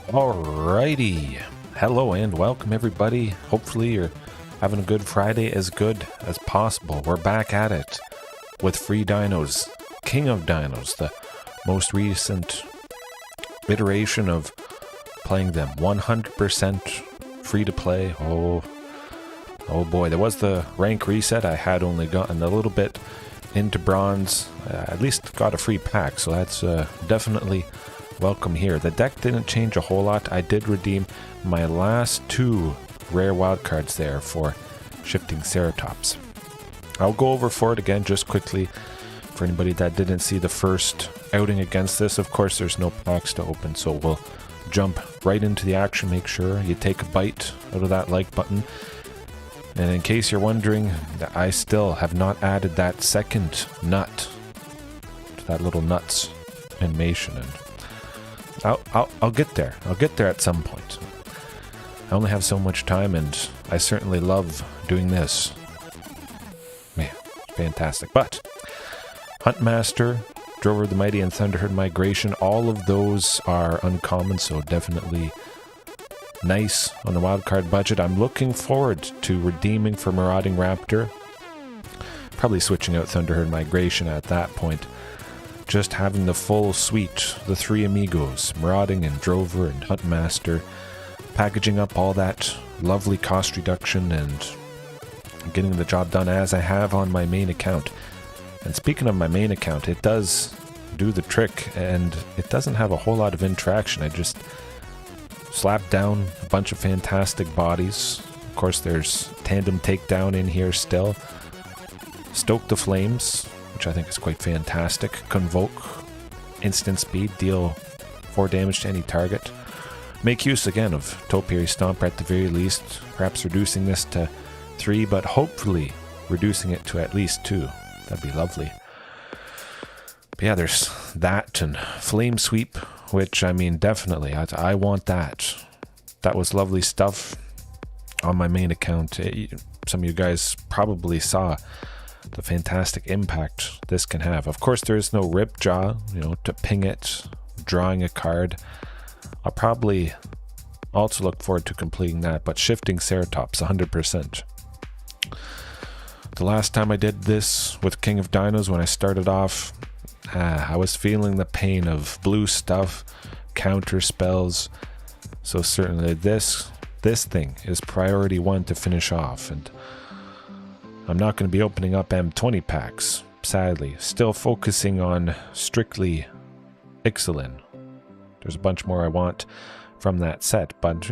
Alrighty, hello and welcome everybody. Hopefully you're having a good Friday, as good as possible. We're back at it with free dinos, King of Dinos, the most recent iteration of playing them 100% free to play. Oh boy, there was the rank reset. I had only gotten a little bit into bronze, at least got a free pack, so that's definitely welcome here. The deck didn't change a whole lot. I did redeem my last two rare wildcards there for Shifting Ceratops. I'll go over for it again just quickly for anybody that didn't see the first outing against this. Of course, there's no packs to open, so we'll jump right into the action. Make sure you take a bite out of that like button. And in case you're wondering, I still have not added that second nut to that little nuts animation, and I'll get there. I'll get there at some point. I only have so much time, and I certainly love doing this. Man, fantastic. But Huntmaster, Drover the Mighty, and Thunderherd Migration, all of those are uncommon, so definitely nice on the wildcard budget. I'm looking forward to redeeming for Marauding Raptor. Probably switching out Thunderherd Migration at that point. Just having the full suite, the three amigos, Marauding and Drover and Huntmaster, packaging up all that lovely cost reduction and getting the job done as I have on my main account. And speaking of my main account, it does do the trick, and it doesn't have a whole lot of interaction. I just slap down a bunch of fantastic bodies. Of course, there's Tandem Takedown in here still. Stoke the Flames, which I think is quite fantastic. Convoke, instant speed, deal 4 damage to any target. Make use again of Topiary Stomper at the very least, perhaps reducing this to 3, but hopefully reducing it to at least 2. That'd be lovely. But yeah, there's that, and Flame Sweep, which, I mean, definitely, I want that. That was lovely stuff on my main account. Some of you guys probably saw the fantastic impact this can have. Of course, there is no Rip Jaw, to ping it, drawing a card. I'll probably also look forward to completing that, but Shifting Ceratops, 100%. The last time I did this with King of Dinos, when I started off, I was feeling the pain of blue stuff, counter spells, so certainly this thing is priority 1 to finish off, and I'm not going to be opening up M20 packs, sadly. Still focusing on strictly Ixalan. There's a bunch more I want from that set, but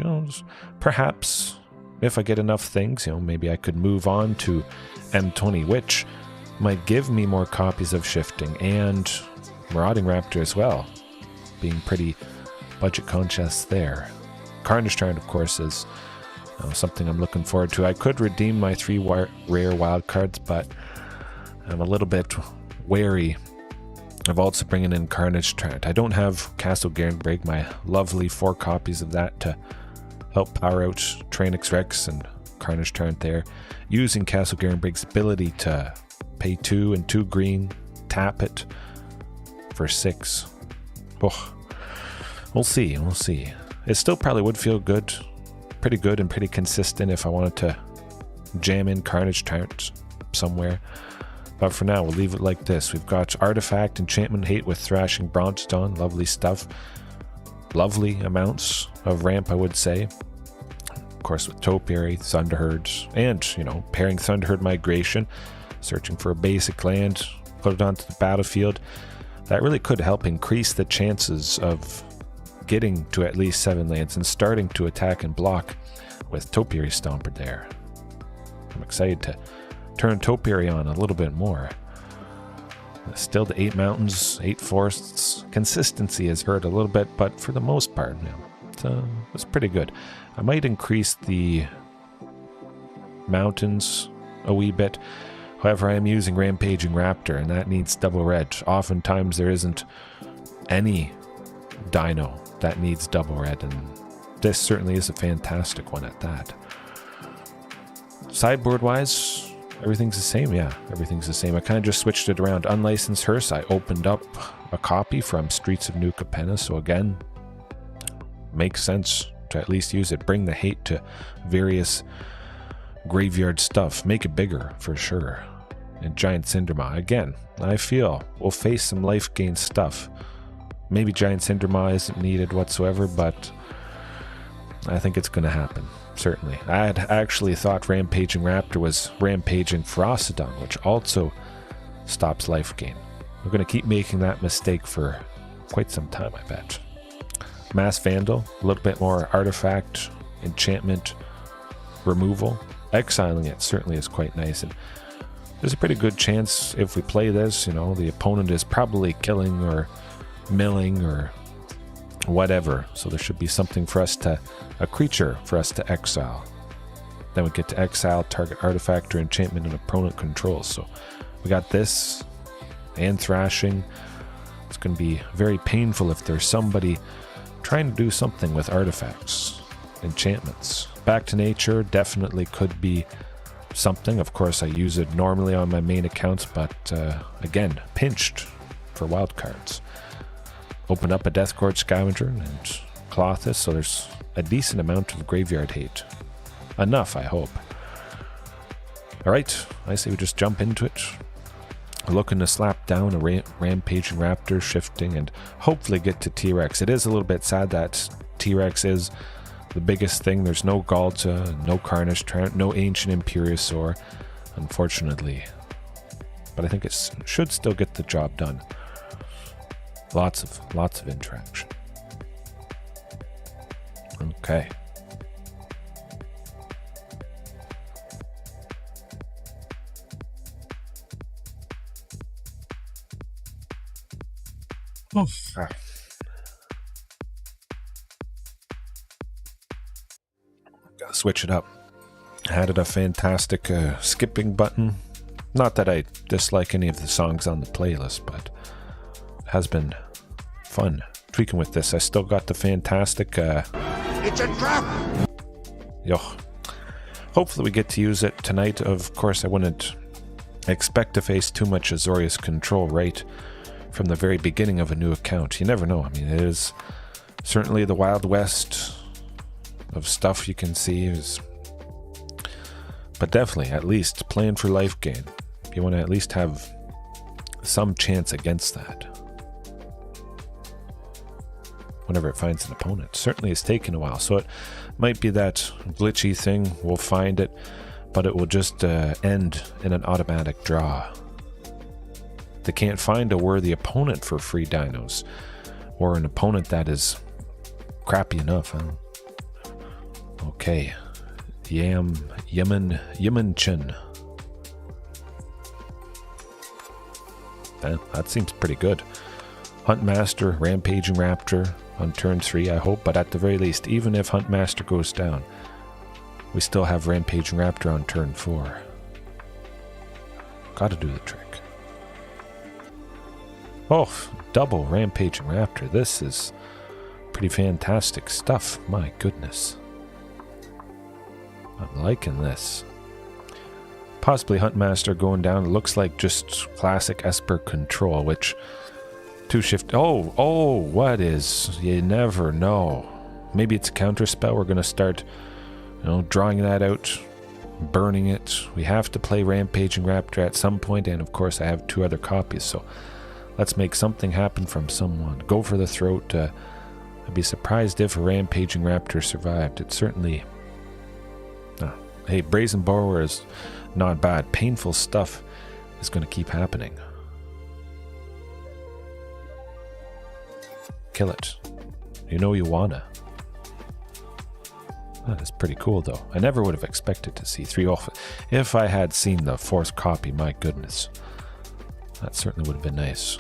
perhaps if I get enough things, maybe I could move on to M20, which might give me more copies of Shifting and Marauding Raptor as well, being pretty budget conscious there. Carnage Tyrant, of course, is something I'm looking forward to. I could redeem my 3 rare wildcards, but I'm a little bit wary of also bringing in Carnage Tyrant. I don't have Castle Garenbrig, my lovely 4 copies of that to help power out Trainix Rex and Carnage Tyrant there. Using Castle Garenbrig's ability to pay 2 and 2 green, tap it for 6. Oh, we'll see. It still probably would feel good, pretty good and pretty consistent if I wanted to jam in Carnage Tyrant somewhere. But for now, we'll leave it like this. We've got Artifact, Enchantment Hate with Thrashing Brontodon, lovely stuff. Lovely amounts of ramp, I would say. Of course, with Topiary, Thunderherd, and, pairing Thunderherd Migration, searching for a basic land, put it onto the battlefield. That really could help increase the chances of getting to at least 7 lands and starting to attack and block with Topiary Stomper there. I'm excited to turn Topiary on a little bit more. Still the 8 mountains, 8 forests. Consistency has hurt a little bit, but for the most part, it's pretty good. I might increase the mountains a wee bit. However, I am using Rampaging Raptor, and that needs double red. Oftentimes there isn't any dino that needs double red, and this certainly is a fantastic one at that. Sideboard-wise, everything's the same. Yeah, everything's the same. I kind of just switched it around. Unlicensed Hearse, I opened up a copy from Streets of New Capenna, so again, makes sense to at least use it. Bring the hate to various graveyard stuff. Make it bigger, for sure. And Giant Cindermaw, again, I feel we'll face some life gain stuff. Maybe Giant Cindermaw isn't needed whatsoever, but I think it's going to happen. Certainly. I had actually thought Rampaging Raptor was Rampaging Ferocidon, which also stops life gain. We're going to keep making that mistake for quite some time, I bet. Mass Vandal, a little bit more artifact, enchantment, removal. Exiling it certainly is quite nice, and there's a pretty good chance if we play this, you know, the opponent is probably killing or milling or whatever, so there should be something for us to, a creature for us to exile. Then we get to exile target artifact or enchantment and opponent controls. So we got this and thrashing. It's going to be very painful if there's somebody trying to do something with artifacts, enchantments. Back to nature definitely could be something. Of course, I use it normally on my main accounts, but again, pinched for wildcards. Open up a Deathcourt Scavenger and Clothis, so there's a decent amount of graveyard hate. Enough, I hope. Alright, I say we just jump into it. Looking to slap down a Rampaging Raptor, shifting, and hopefully get to T-Rex. It is a little bit sad that T-Rex is the biggest thing. There's no Galta, no Carnage, no Ancient Imperiosaur, unfortunately. But I think it should still get the job done. Lots of interaction. Okay. Oh. Gotta switch it up. Added a fantastic skipping button. Not that I dislike any of the songs on the playlist, but has been fun tweaking with this. I still got the fantastic it's a trap. Yo. Hopefully we get to use it tonight. Of course, I wouldn't expect to face too much Azorius control right from the very beginning of a new account. You never know. I mean, it is certainly the Wild West of stuff you can see. But definitely, at least playing for life gain. You want to at least have some chance against that. Whenever it finds an opponent. Certainly it's taken a while, so it might be that glitchy thing. We'll find it, but it will just end in an automatic draw. They can't find a worthy opponent for free dinos, or an opponent that is crappy enough. Huh? Okay, Yemen Chin. That seems pretty good. Huntmaster, Rampaging Raptor on turn 3, I hope, but at the very least, even if Huntmaster goes down, we still have Rampaging Raptor on turn 4. Gotta do the trick. Oh, double Rampaging Raptor. This is pretty fantastic stuff. My goodness. I'm liking this. Possibly Huntmaster going down. It looks like just classic Esper Control, which... 2 shift. Oh, what is? You never know. Maybe it's a counter spell. We're going to start, drawing that out, burning it. We have to play Rampaging Raptor at some point, and of course I have 2 other copies, so let's make something happen from someone. Go for the throat. I'd be surprised if a Rampaging Raptor survived. It certainly... hey, Brazen Borrower is not bad. Painful stuff is going to keep happening. Kill it. You know you wanna. That is pretty cool, though. I never would have expected to see 3 off. If I had seen the 4th copy, my goodness. That certainly would have been nice.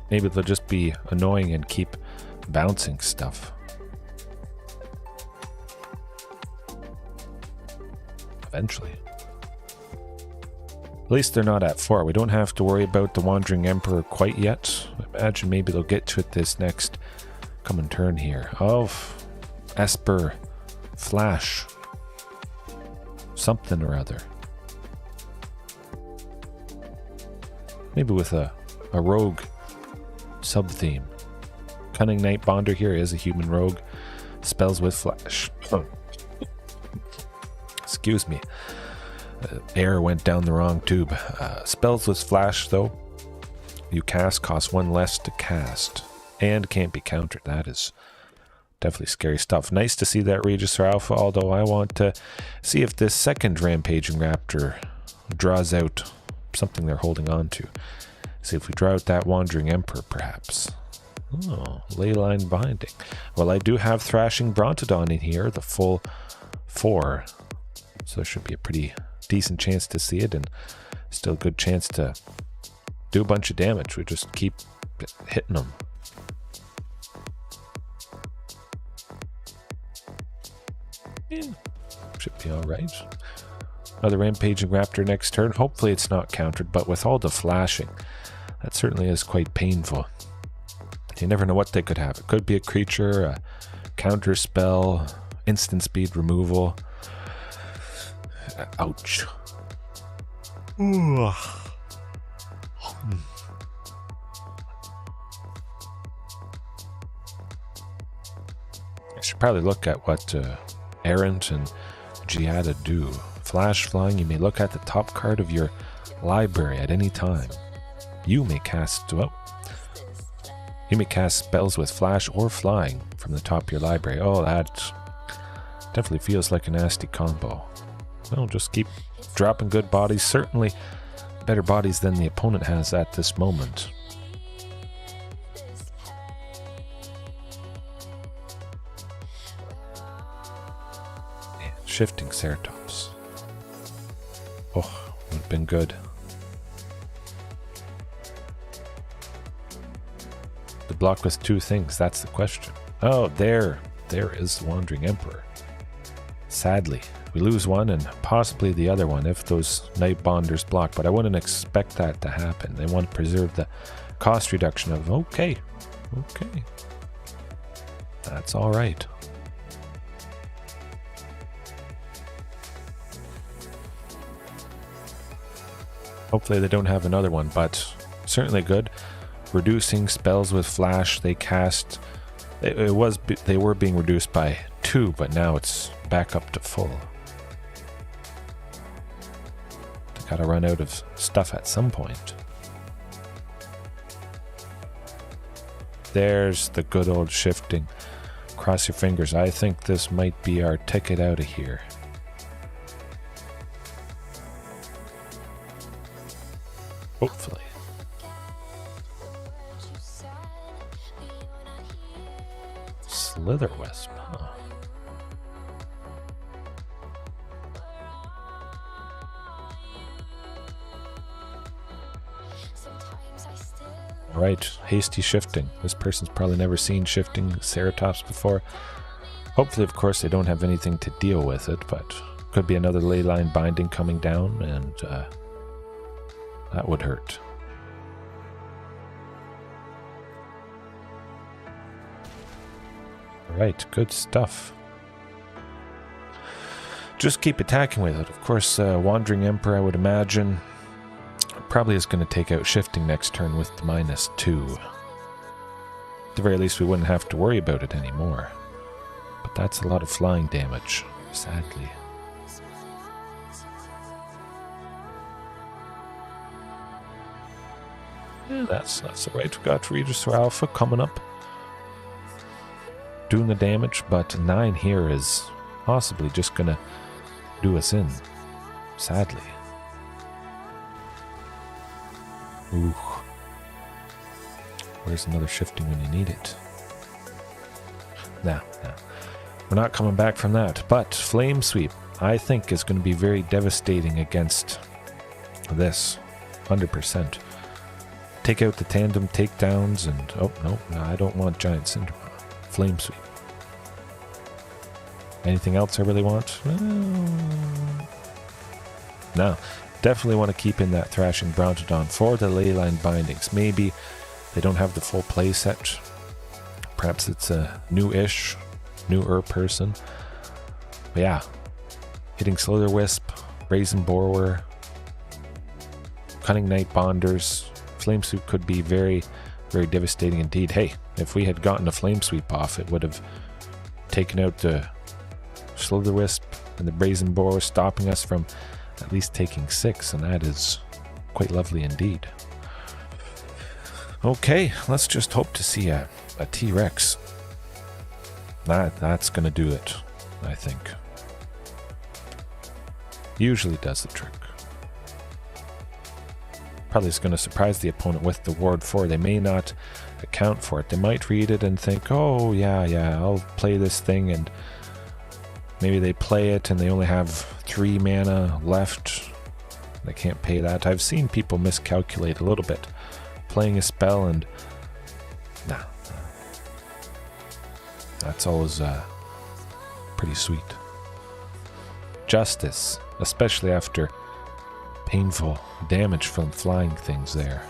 Maybe they'll just be annoying and keep bouncing stuff. Eventually. At least they're not at 4. We don't have to worry about the Wandering Emperor quite yet. I imagine maybe they'll get to it this next coming turn here. Of Esper Flash. Something or other. Maybe with a rogue sub-theme. Cunning Night Bonder here is a human rogue. Spells with Flash. Excuse me. Air went down the wrong tube. Spells with Flash, though, you cast cost 1 less to cast. And can't be countered. That is definitely scary stuff. Nice to see that Regisaur Alpha, although I want to see if this second Rampaging Raptor draws out something they're holding on to. See if we draw out that Wandering Emperor, perhaps. Oh, Leyline Binding. Well, I do have Thrashing Brontodon in here, the full 4. So there should be a pretty decent chance to see it, and still a good chance to do a bunch of damage. We just keep hitting them. Yeah, should be alright. Another Rampaging Raptor next turn. Hopefully it's not countered, but with all the flashing, that certainly is quite painful. You never know what they could have. It could be a creature, a counter spell, instant speed removal. Ouch. Ooh. I should probably look at what Errant and Giada do. Flash Flying, you may look at the top card of your library at any time. You may cast spells with Flash or Flying from the top of your library. Oh, that definitely feels like a nasty combo. Well, just keep dropping good bodies. Certainly better bodies than the opponent has at this moment. Yeah, shifting Ceratops. Oh, would have been good. The block with 2 things, that's the question. Oh, there is the Wandering Emperor. Sadly, we lose one and possibly the other one if those Night Bonders block, but I wouldn't expect that to happen. They want to preserve the cost reduction of, okay. That's alright. Hopefully they don't have another one, but certainly good. Reducing spells with Flash, they cast... They were being reduced by 2, but now it's back up to full. They gotta run out of stuff at some point. There's the good old shifting. Cross your fingers. I think this might be our ticket out of here. Hopefully. Slitherwisp, huh? Right, hasty shifting. This person's probably never seen shifting Ceratops before. Hopefully, of course, they don't have anything to deal with it, but could be another Leyline Binding coming down, and that would hurt. Right, good stuff. Just keep attacking with it. Of course, Wandering Emperor, I would imagine, probably is going to take out shifting next turn with the -2. At the very least, we wouldn't have to worry about it anymore. But that's a lot of flying damage, sadly. Yeah, that's alright. We've got Regisaur Alpha coming up, doing the damage, but 9 here is possibly just gonna do us in, sadly. Ooh. Where's another shifting when you need it? Nah. We're not coming back from that, but Flame Sweep, I think, is going to be very devastating against this, 100%. Take out the Tandem Takedowns and... oh, no, I don't want Giant Cinderball. Flame Sweep. Anything else I really want? No. Definitely want to keep in that Thrashing Brontodon for the Leyline Bindings. Maybe they don't have the full play set. Perhaps it's a newer person. But yeah. Hitting Slitherwisp, Brazen Borrower, Cunning Night Bonders. Flame Sweep could be very, Very devastating indeed. Hey, if we had gotten a Flame Sweep off, it would have taken out the Slitherwisp and the Brazen Boar, stopping us from at least taking 6, and that is quite lovely indeed. Okay, let's just hope to see a T-Rex. That's gonna do it, I think. Usually does the trick. Probably is going to surprise the opponent with the Ward 4. They may not account for it. They might read it and think, oh yeah, I'll play this thing, and maybe they play it and they only have 3 mana left. They can't pay that. I've seen people miscalculate a little bit, playing a spell and nah. That's always pretty sweet. Justice, especially after painful damage from flying things there.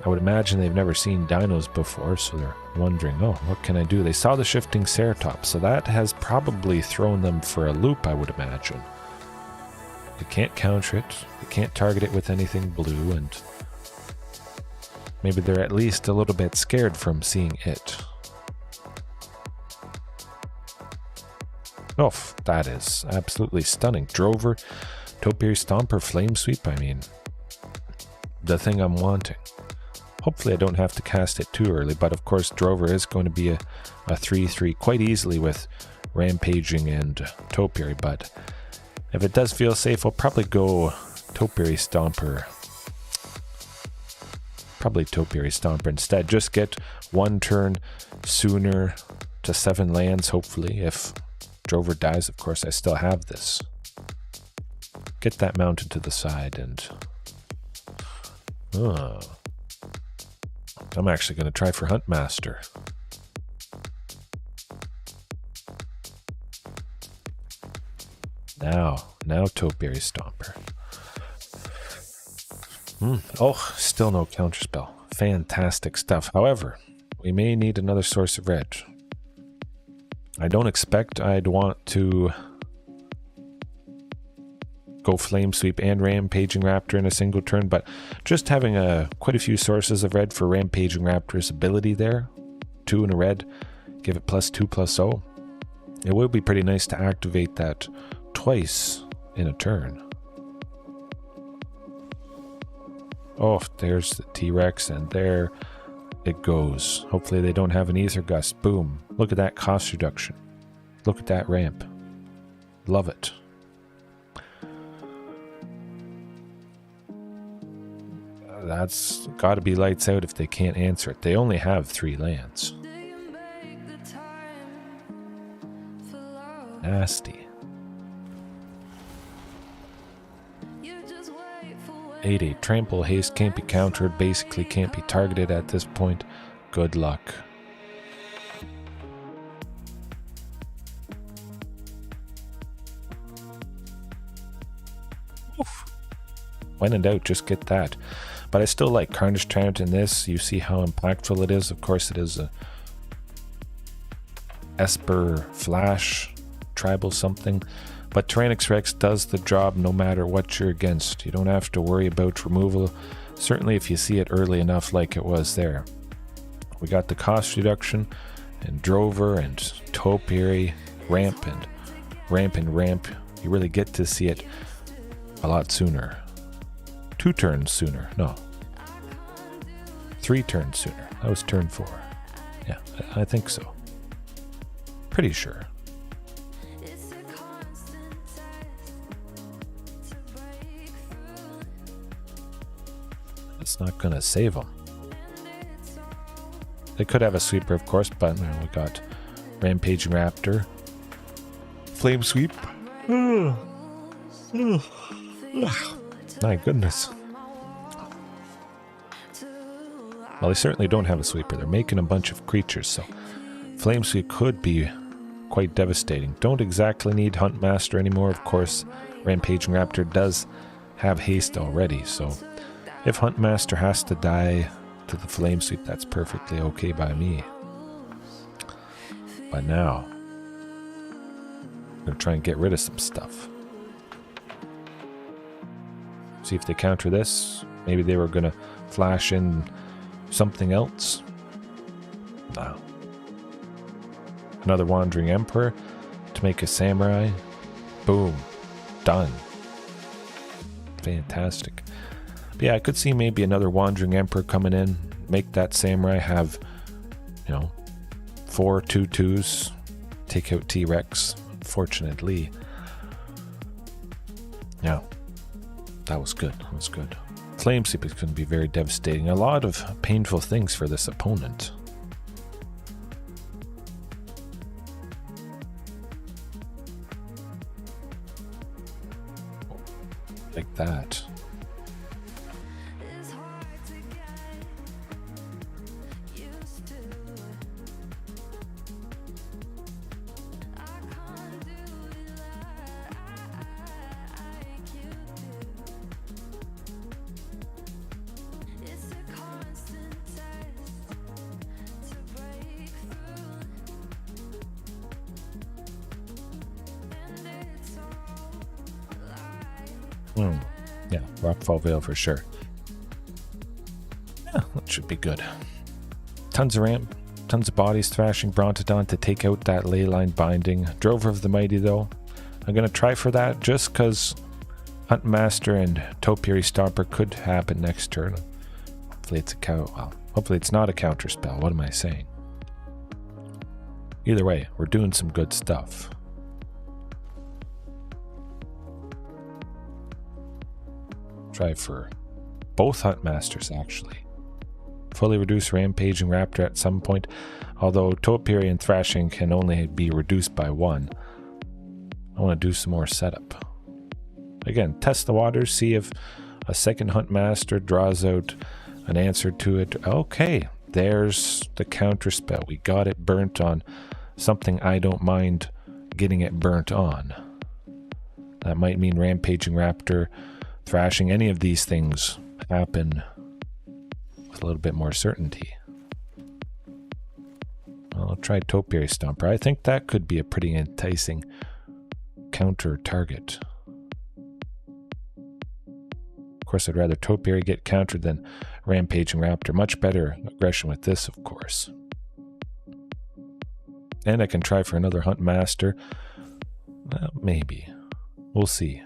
I would imagine they've never seen dinos before, so they're wondering, oh, what can I do? They saw the shifting Ceratops, so that has probably thrown them for a loop, I would imagine. They can't counter it, they can't target it with anything blue, and maybe they're at least a little bit scared from seeing it. Oh, that is absolutely stunning. Drover, Topiary Stomper, Flame Sweep, I mean, the thing I'm wanting. Hopefully I don't have to cast it too early, but of course Drover is going to be a 3-3 quite easily with Rampaging and Topiary, but if it does feel safe, I'll probably go Topiary Stomper. Probably Topiary Stomper instead. Just get 1 turn sooner to 7 lands, hopefully. If Drover dies, of course, I still have this. Get that mounted to the side and... I'm actually going to try for Huntmaster. Now Topiary Stomper. Oh, still no counterspell. Fantastic stuff. However, we may need another source of red. I don't expect I'd want to go Flame Sweep and Rampaging Raptor in a single turn, but just having quite a few sources of red for Rampaging Raptor's ability there, 2 in a red, give it +2/+0. It would be pretty nice to activate that twice in a turn. Oh, there's the T-Rex, and there it goes. Hopefully they don't have an Ether Gust. Boom. Look at that cost reduction. Look at that ramp. Love it. That's got to be lights out if they can't answer it. They only have 3 lands. Nasty. 8/8 Trample, Haste can't be countered, basically can't be targeted at this point. Good luck. Oof. When in doubt, just get that. But I still like Carnage Tyrant in this. You see how impactful it is. Of course, it is a Esper Flash, tribal something. But Tyrannix Rex does the job no matter what you're against. You don't have to worry about removal, certainly if you see it early enough like it was there. We got the cost reduction, and Drover, and Topiary, Ramp, and Ramp. You really get to see it a lot sooner. 2 turns sooner. No. 3 turns sooner. That was turn 4. Yeah, I think so. Pretty sure. It's not gonna save them. They could have a sweeper, of course, but we got Rampaging Raptor. Flame Sweep. My goodness. Well, they certainly don't have a sweeper. They're making a bunch of creatures, so Flame Sweep could be quite devastating. Don't exactly need Huntmaster anymore. Of course, Rampaging Raptor does have haste already, so if Huntmaster has to die to the Flame Sweep, that's perfectly okay by me. But now, I'm gonna try and get rid of some stuff. See if they counter this. Maybe they were gonna flash in something else. No. Another Wandering Emperor to make a Samurai. Boom. Done. Fantastic. But yeah, I could see maybe another Wandering Emperor coming in. Make that Samurai have, 4 2/2s. Take out T-Rex. Unfortunately. Yeah. That was good. That was good. Flame Sweep is going to be very devastating. A lot of painful things for this opponent. Like that. Yeah, Rockfall Vale for sure. Yeah, that should be good. Tons of ramp, tons of bodies, Thrashing Brontodon to take out that Leyline binding. Drover of the Mighty though. I'm going to try for that just because Huntmaster and Topiary Stomper could happen next turn. Hopefully it's hopefully it's not a counter spell. What am I saying? Either way, we're doing some good stuff. Try for both Huntmasters actually. Fully reduce Rampaging Raptor at some point, although Topiary and Thrashing can only be reduced by 1. I want to do some more setup. Again, test the waters, see if a second Huntmaster draws out an answer to it. Okay, there's the counter spell. We got it burnt on something I don't mind getting it burnt on. That might mean Rampaging Raptor, Thrashing, any of these things happen with a little bit more certainty. Well, I'll try Topiary Stomper. I think that could be a pretty enticing counter target. Of course, I'd rather Topiary get countered than Rampaging Raptor. Much better aggression with this, of course. And I can try for another Huntmaster. Well, maybe. We'll see.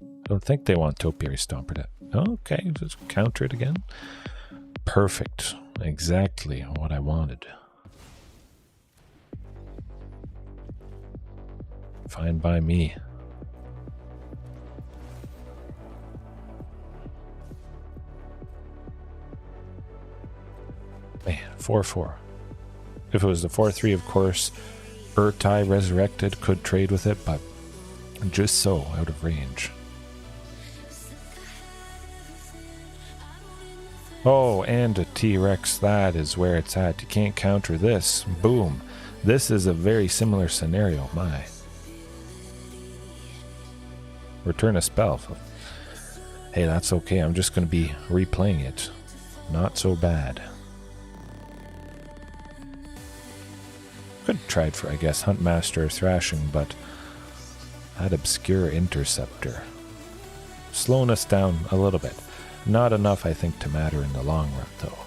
I don't think they want Topiary Stomper to... Okay, just counter it again. Perfect. Exactly what I wanted. Fine by me. Man, 4-4. If it was the 4-3, of course, Urtai Resurrected could trade with it, but just so out of range. Oh, and a T-Rex, that is where it's at. You can't counter this. Boom. This is a very similar scenario, my. Return a spell. Hey, that's okay. I'm just going to be replaying it. Not so bad. Could have tried for, I guess, Huntmaster or Thrashing, but that obscure Interceptor. Slowing us down a little bit. Not enough, I think, to matter in the long run, though.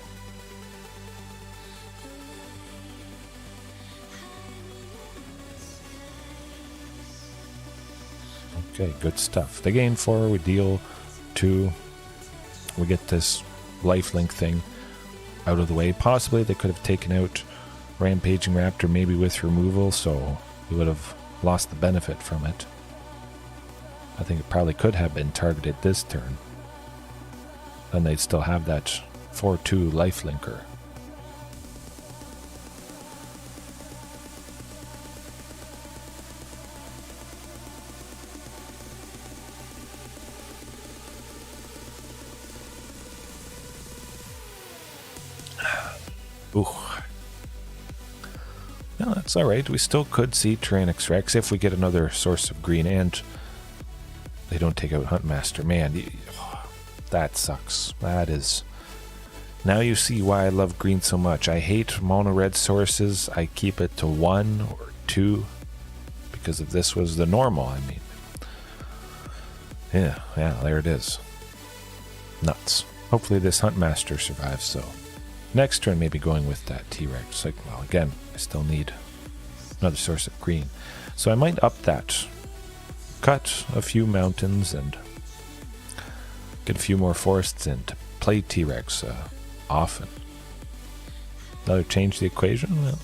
Okay, good stuff. They gain 4, we deal 2. We get this lifelink thing out of the way. Possibly they could have taken out Rampaging Raptor maybe with removal, so we would have lost the benefit from it. I think it probably could have been targeted this turn. Then they'd still have that 4-2 lifelinker. Ooh. No, that's alright. We still could see Tyrannix Rex if we get another source of green and they don't take out Huntmaster. Man, that sucks. That is Now you see why I love green so much. I hate mono red sources. I keep it to 1 or 2 because if this was the normal, I mean, yeah, there it is. Nuts. Hopefully this Huntmaster survives, so next turn maybe going with that T-Rex. Like, well, again, I still need another source of green. So I might up that. Cut a few mountains and get a few more forests in to play T-Rex often. Another change the equation? Well,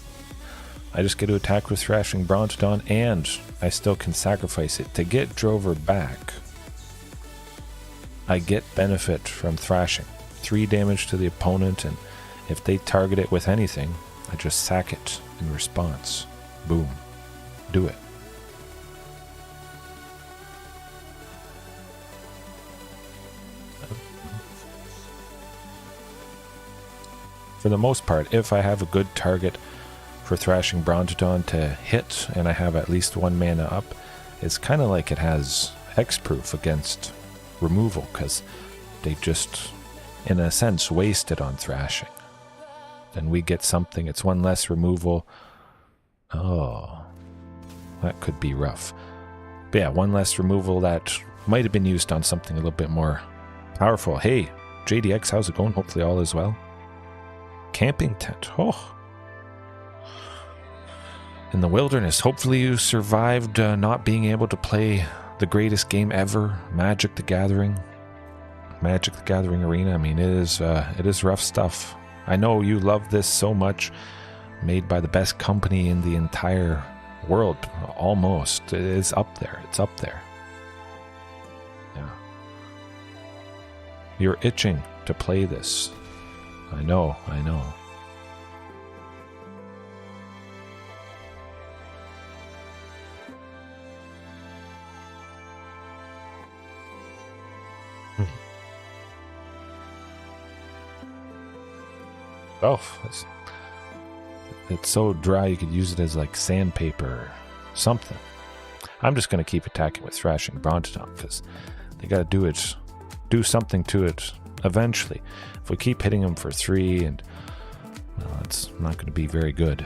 I just get to attack with Thrashing Brontodon and I still can sacrifice it to get Drover back. I get benefit from thrashing. 3 damage to the opponent, and if they target it with anything, I just sack it in response. Boom. Do it. For the most part, if I have a good target for Thrashing Brontodon to hit, and I have at least 1 mana up, it's kind of like it has hexproof against removal, because they just, in a sense, waste it on thrashing. Then we get something, it's 1 less removal. Oh, that could be rough. But yeah, 1 less removal that might have been used on something a little bit more powerful. Hey, JDX, how's it going? Hopefully all is well. Camping tent. Oh. In the wilderness. Hopefully you survived not being able to play the greatest game ever, Magic the Gathering. Magic the Gathering Arena. I mean, it is rough stuff. I know you love this so much. Made by the best company in the entire world. Almost. It is up there. It's up there. Yeah. You're itching to play this. I know. Oh, it's so dry you could use it as like sandpaper or something. I'm just going to keep attacking with Thrashing Brontodon because they got to do something to it eventually. If we keep hitting them for 3, and well, it's not going to be very good.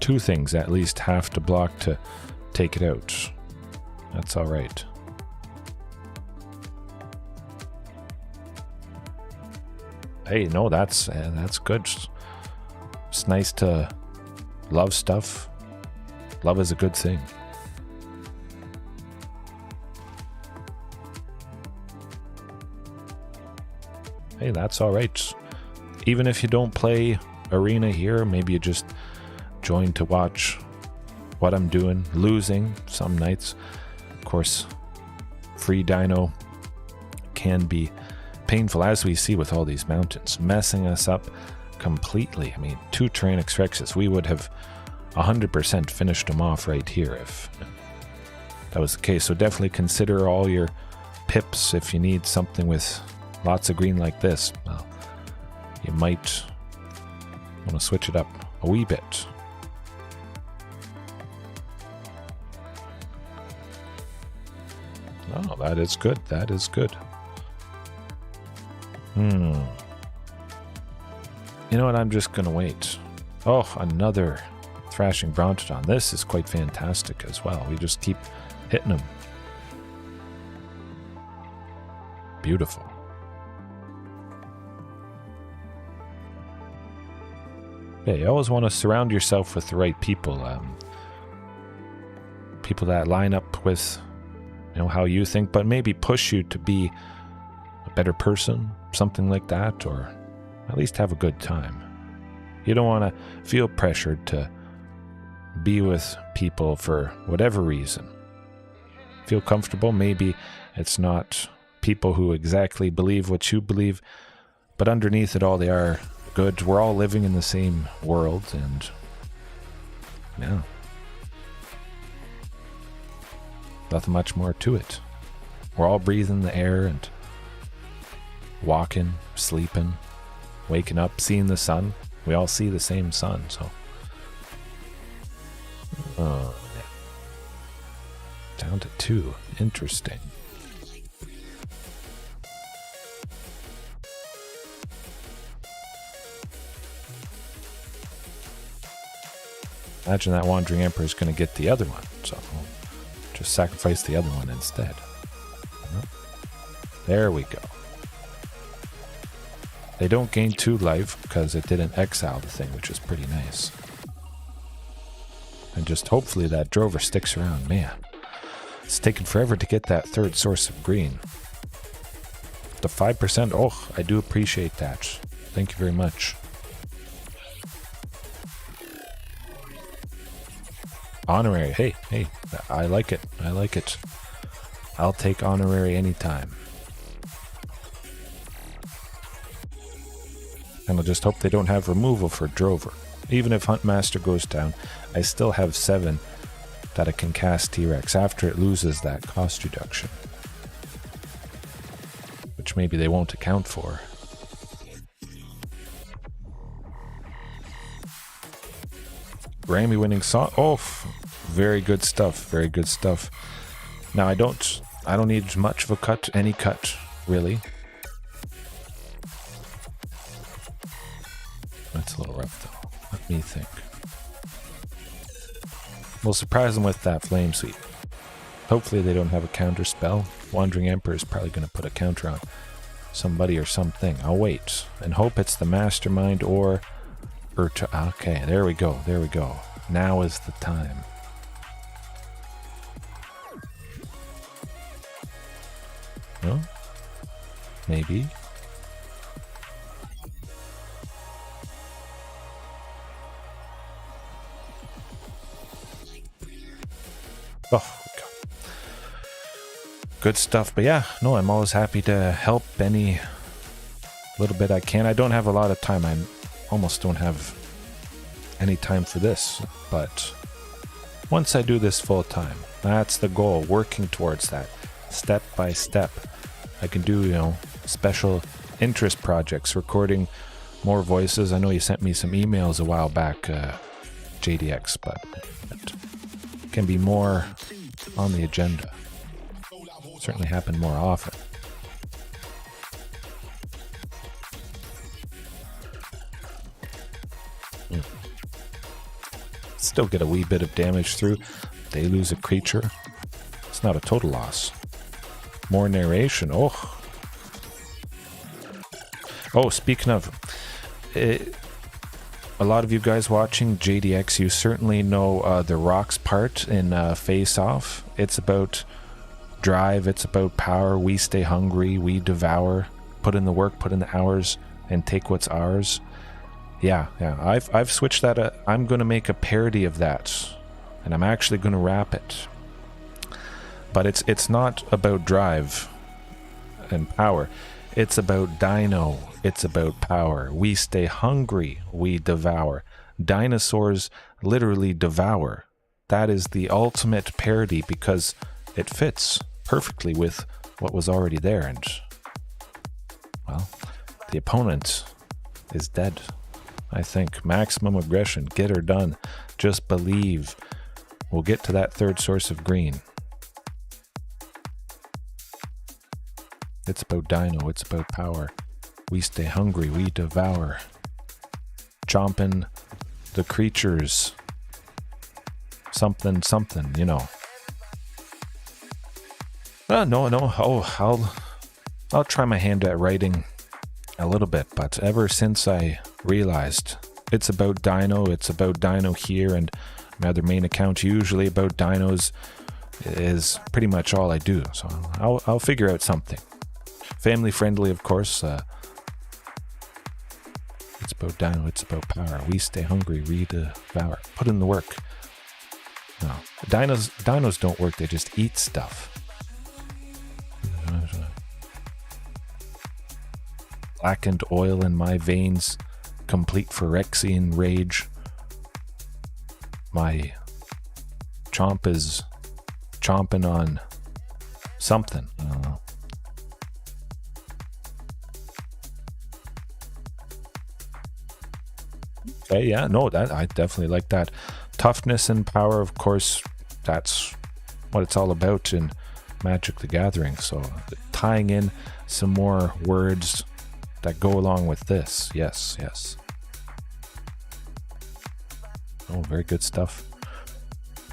2 things at least have to block to take it out. That's all right. Hey, no, that's good. It's nice to love stuff. Love is a good thing. Hey, that's all right. Even if you don't play Arena here, maybe you just join to watch what I'm doing, losing some nights. Of course, free Dino can be painful, as we see with all these mountains, messing us up completely. I mean, 2 Tyrannix Rexes, we would have 100% finished them off right here if that was the case. So definitely consider all your pips if you need something with lots of green like this. Well, you might want to switch it up a wee bit. Oh, that is good. That is good. You know what? I'm just going to wait. Oh, another Thrashing Brontodon. This is quite fantastic as well. We just keep hitting them. Beautiful. Yeah, you always want to surround yourself with the right people. People that line up with, you know, how you think, but maybe push you to be a better person, something like that, or at least have a good time. You don't want to feel pressured to be with people for whatever reason. Feel comfortable. Maybe it's not people who exactly believe what you believe, but underneath it all, they are good. We're all living in the same world, and yeah, nothing much more to it. We're all breathing the air and walking, sleeping, waking up, seeing the sun. We all see the same sun, so. Oh, yeah. Down to 2. Interesting. Imagine that Wandering Emperor is going to get the other one, so just sacrifice the other one instead. There we go. They don't gain 2 life because it didn't exile the thing, which is pretty nice. And just hopefully that Drover sticks around. Man, it's taken forever to get that 3rd source of green. The 5%, oh, I do appreciate that. Thank you very much. Honorary, hey, I like it, I like it. I'll take honorary anytime. And I'll just hope they don't have removal for Drover. Even if Huntmaster goes down, I still have 7 that I can cast T-Rex after it loses that cost reduction. Which maybe they won't account for. Grammy winning song. Oh, very good stuff, very good stuff. Now I don't need much of a cut, any cut, really. That's a little rough though. Let me think. We'll surprise them with that Flame Sweep. Hopefully they don't have a counter spell. Wandering Emperor is probably going to put a counter on somebody or something. I'll wait and hope it's the Mastermind or okay, there we go, there we go. Now is the time. No? Maybe. Oh, good stuff. But yeah, no, I'm always happy to help any little bit I can. I don't have a lot of time. I almost don't have any time for this. But once I do this full time, that's the goal. Working towards that, step by step. I can do, you know, special interest projects, recording more voices. I know you sent me some emails a while back, JDX, but it can be more on the agenda. Certainly happen more often. Still get a wee bit of damage through. They lose a creature. It's not a total loss. More narration. Oh, speaking of, a lot of you guys watching JDX, you certainly know the Rocks part in Face Off. It's about drive, it's about power. We stay hungry, we devour, put in the work, put in the hours, and take what's ours. Yeah, I've switched that. I'm going to make a parody of that, and I'm actually going to rap it. But it's not about drive and power. It's about dino. It's about power. We stay hungry. We devour. Dinosaurs literally devour. That is the ultimate parody because it fits perfectly with what was already there. And, well, the opponent is dead. I think maximum aggression. Get her done. Just believe. We'll get to that 3rd source of green. It's about dino, it's about power. We stay hungry, we devour. Chomping the creatures. Something, you know. No. Oh, I'll try my hand at writing a little bit, but ever since I realized it's about dino here, and my other main account usually about dinos is pretty much all I do. So I'll figure out something. Family friendly, of course. It's about dino, it's about power. We stay hungry, we devour. Put in the work. No, dinos don't work, they just eat stuff. Blackened oil in my veins, complete Phyrexian rage. My chomp is chomping on something. I don't know. Okay, yeah, no, that I definitely like that. Toughness and power, of course, that's what it's all about in Magic the Gathering. So tying in some more words that go along with this. Yes. Oh, very good stuff.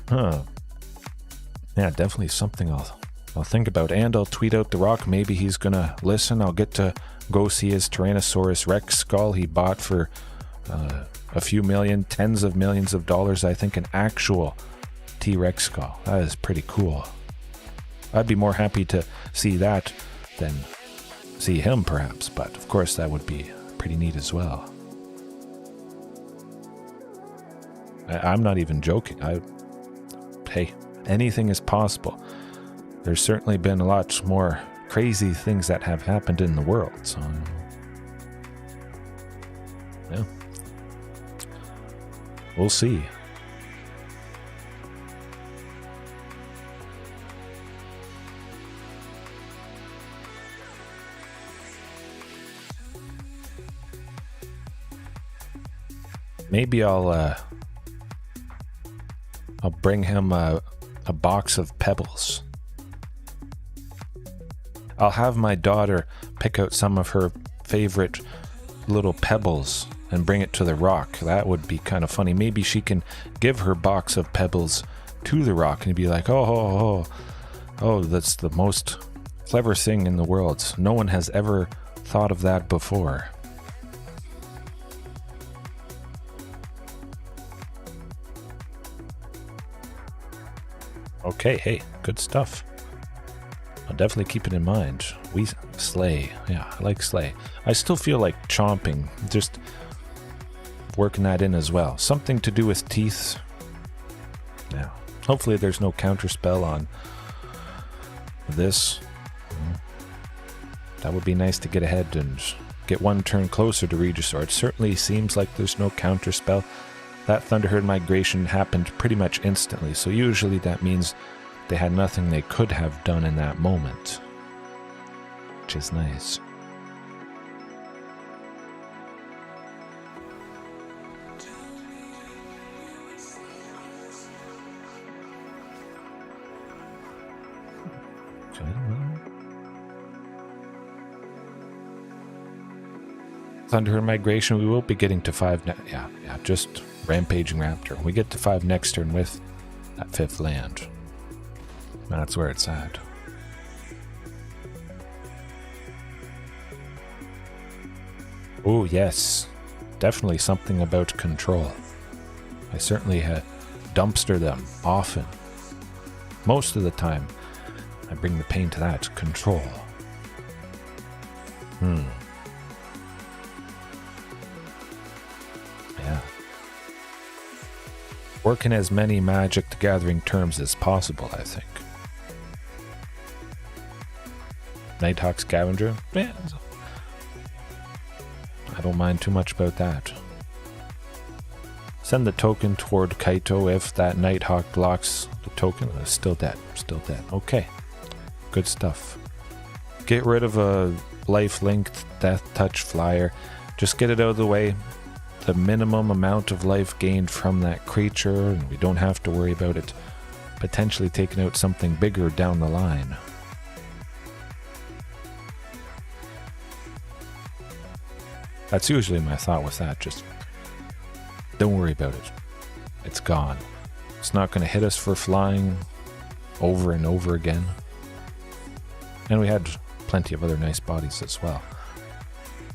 Huh. Yeah, definitely something I'll think about. And I'll tweet out the Rock. Maybe he's gonna listen. I'll get to go see his Tyrannosaurus Rex skull he bought for a few million, tens of millions of dollars. I think an actual T-Rex skull. That is pretty cool. I'd be more happy to see that than see him, perhaps. But of course, that would be pretty neat as well. I'm not even joking. Hey, anything is possible. There's certainly been a lot more crazy things that have happened in the world. So, yeah, we'll see. Maybe I'll bring him a box of pebbles. I'll have my daughter pick out some of her favorite little pebbles and bring it to the Rock. That would be kind of funny. Maybe she can give her box of pebbles to the Rock and be like, oh, that's the most clever thing in the world. No one has ever thought of that before. Okay, hey, good stuff. I'll definitely keep it in mind. We slay. Yeah, I like slay. I still feel like chomping. Just working that in as well. Something to do with teeth. Yeah. Hopefully there's no counterspell on this. That would be nice to get ahead and get one turn closer to Regisaur. It certainly seems like there's no counterspell. That Thunderherd Migration happened pretty much instantly, so usually that means they had nothing they could have done in that moment, which is nice. Thunderherd Migration, we will be getting to 5 yeah, just Rampaging Raptor. We get to 5 next turn with that 5th land. That's where it's at. Oh yes, definitely something about control. I certainly dumpster them often. Most of the time, I bring the pain to that. Control. Yeah. Work in as many Magic the Gathering terms as possible, I think. Nighthawk Scavenger? Yeah. I don't mind too much about that. Send the token toward Kaito if that Nighthawk blocks the token. It's still dead. Still dead. Okay. Good stuff. Get rid of a life-linked Death Touch Flyer. Just get it out of the way. The minimum amount of life gained from that creature, and we don't have to worry about it potentially taking out something bigger down the line. That's usually my thought with that. Just don't worry about it. It's gone. It's not going to hit us for flying over and over again. And we had plenty of other nice bodies as well.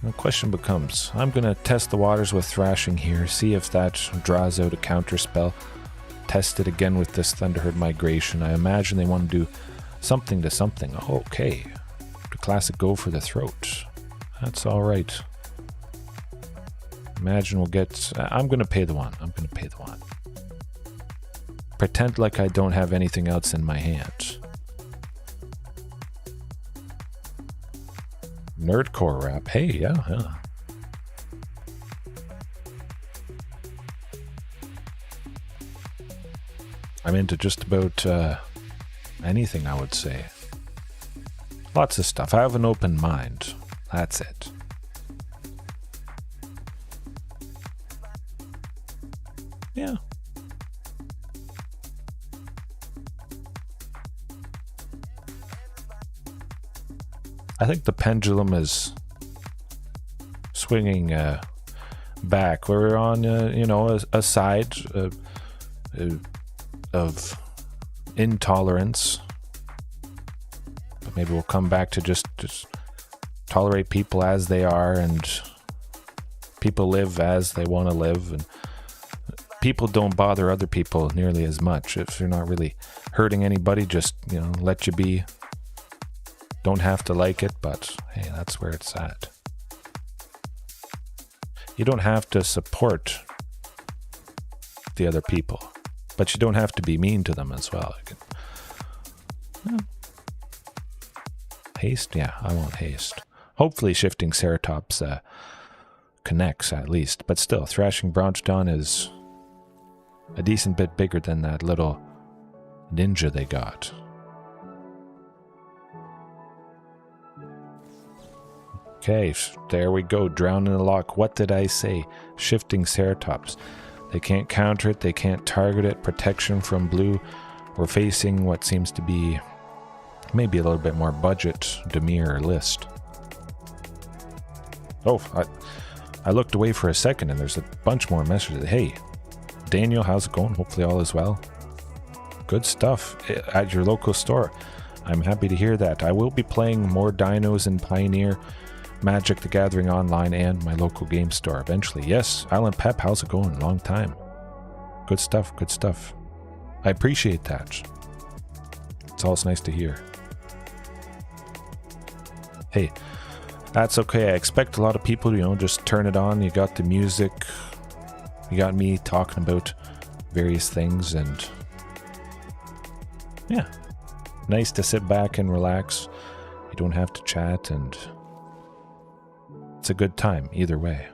The question becomes, I'm going to test the waters with Thrashing here, see if that draws out a counterspell. Test it again with this Thunderherd Migration. I imagine they want to do something to something. Okay. The classic go for the throat. That's alright. Imagine we'll get... I'm going to pay the one. I'm going to pay the one. Pretend like I don't have anything else in my hand. Nerdcore wrap. Hey, yeah. I'm into just about anything, I would say. Lots of stuff. I have an open mind. That's it. Yeah. I think the pendulum is swinging back. We're on, a side of intolerance. But maybe we'll come back to just tolerate people as they are, and people live as they want to live, and people don't bother other people nearly as much. If you're not really hurting anybody, just, let you be. Don't have to like it, but hey, that's where it's at. You don't have to support the other people, but you don't have to be mean to them as well. Haste? Yeah, I want haste. Hopefully Shifting Ceratops connects at least, but still, Thrashing Brontodon is a decent bit bigger than that little ninja they got. Okay, there we go. Drown in the lock. What did I say? Shifting Ceratops. They can't counter it. They can't target it. Protection from blue. We're facing what seems to be maybe a little bit more budget Dimir list. Oh, I looked away for a second and there's a bunch more messages. Hey, Daniel, how's it going? Hopefully all is well. Good stuff at your local store. I'm happy to hear that. I will be playing more Dinos in Pioneer, Magic the Gathering Online, and my local game store eventually. Yes, Alan Pep, how's it going? Long time. Good stuff, good stuff. I appreciate that. It's always nice to hear. Hey, that's okay. I expect a lot of people, just turn it on. You got the music. You got me talking about various things, and yeah, nice to sit back and relax. You don't have to chat, and it's a good time either way.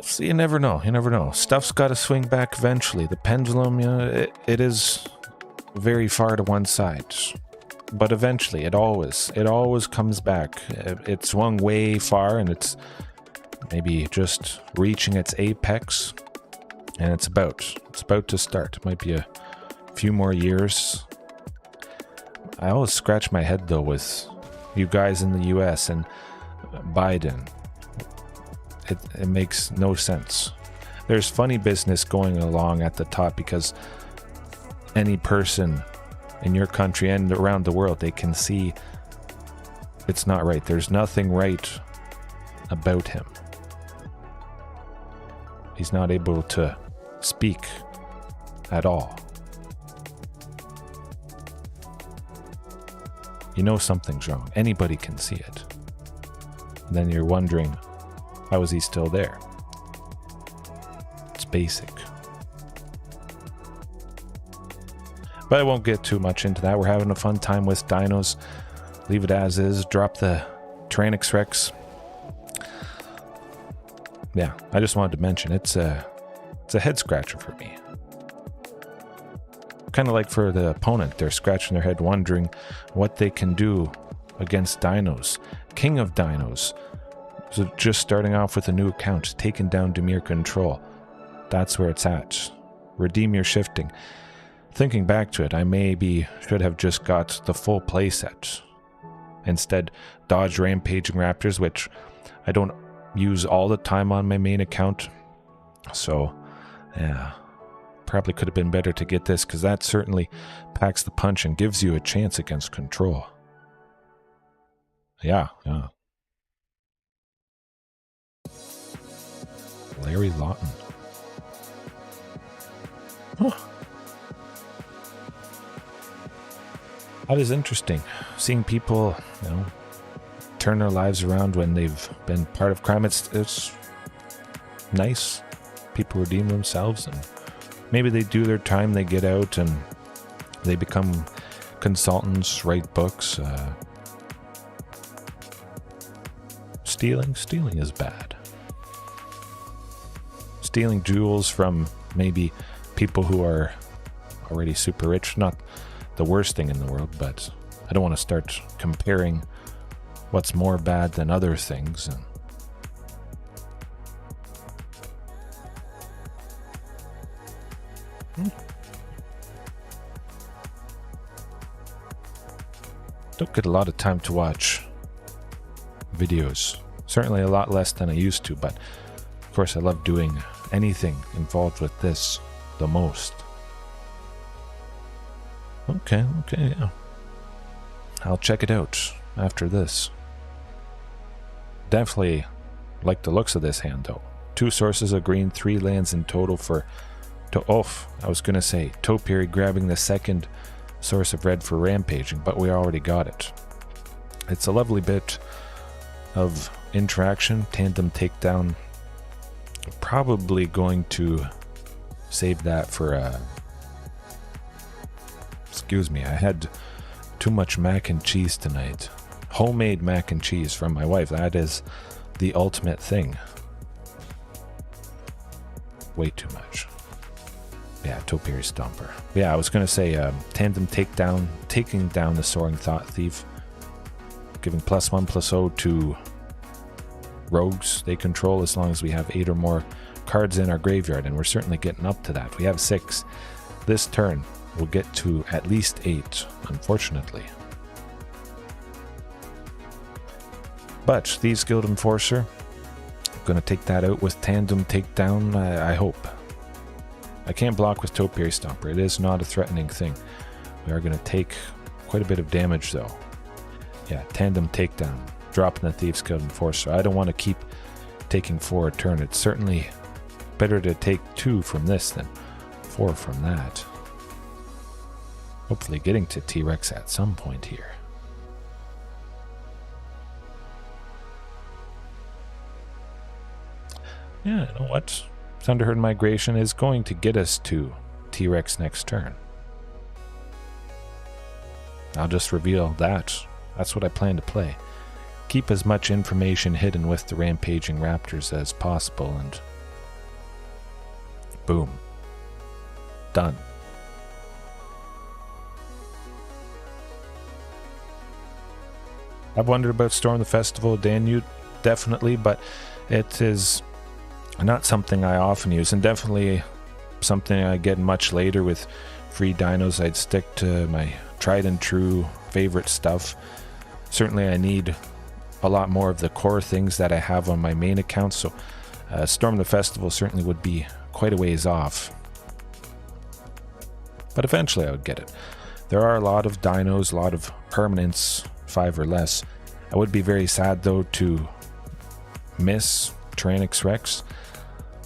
So you never know. You never know. Stuff's got to swing back eventually. The pendulum, it is very far to one side. But eventually, it always comes back. It swung way far, and it's maybe just reaching its apex, and it's about to start. It might be a few more years. I always scratch my head though with you guys in the US and Biden. It makes no sense. There's funny business going along at the top because any person in your country and around the world, they can see it's not right. There's nothing right about him. He's not able to speak at all. Something's wrong. Anybody can see it. And then you're wondering, how is he still there? It's basic. But I won't get too much into that. We're having a fun time with Dinos. Leave it as is. Drop the Tyrannix Rex. Yeah, I just wanted to mention it's a head scratcher for me. Kind of like for the opponent, they're scratching their head wondering what they can do against Dinos. King of Dinos. So just starting off with a new account, taking down Dimir Control. That's where it's at. Redeem your shifting. Thinking back to it, I maybe should have just got the full playset. Instead, dodge Rampaging Raptors, which I don't use all the time on my main account. So, yeah, probably could have been better to get this, because that certainly packs the punch and gives you a chance against Control. Yeah. Larry Lawton. Huh. That is interesting. Seeing people, turn their lives around when they've been part of crime. It's nice. People redeem themselves, and maybe they do their time, they get out, and they become consultants, write books. Stealing is bad. Stealing jewels from maybe people who are already super rich, not the worst thing in the world, but I don't want to start comparing what's more bad than other things. And Don't get a lot of time to watch videos. Certainly a lot less than I used to, but of course I love doing anything involved with this the most. Okay, yeah. I'll check it out after this. Definitely like the looks of this hand though. 2 sources of green, 3 lands in total for I was gonna say Topiary grabbing the second source of red for rampaging, but we already got it. It's a lovely bit of interaction. Tandem Takedown. Probably going to save that for excuse me, I had too much mac and cheese tonight. Homemade mac and cheese from my wife. That is the ultimate thing. Way too much. Yeah, Topiary Stomper. Yeah, I was going to say Tandem Takedown, taking down the Soaring Thought Thief, giving +1/+0 to rogues they control as long as we have 8 or more cards in our graveyard, and we're certainly getting up to that. We have 6. This turn we'll get to at least 8, unfortunately. But Thieves Guild Enforcer, I'm going to take that out with Tandem Takedown, I hope. I can't block with Topiary Stomper. It is not a threatening thing. We are going to take quite a bit of damage though. Yeah, Tandem Takedown, dropping the Thieves Guild Enforcer. I don't want to keep taking 4 a turn. It's certainly better to take 2 from this than 4 from that. Hopefully getting to T-Rex at some point here. Yeah, you know what? Thunderherd Migration is going to get us to T-Rex next turn. I'll just reveal that. That's what I plan to play. Keep as much information hidden with the rampaging raptors as possible, and boom. Done. I've wondered about Storm the Festival of Danute, definitely, but it is not something I often use, and definitely something I get much later with free dinos. I'd stick to my tried and true favorite stuff. Certainly I need a lot more of the core things that I have on my main account, so Storm the Festival certainly would be quite a ways off. But eventually I would get it. There are a lot of dinos, a lot of permanents, 5 or less. I would be very sad though to miss Tyrannosaurus Rex.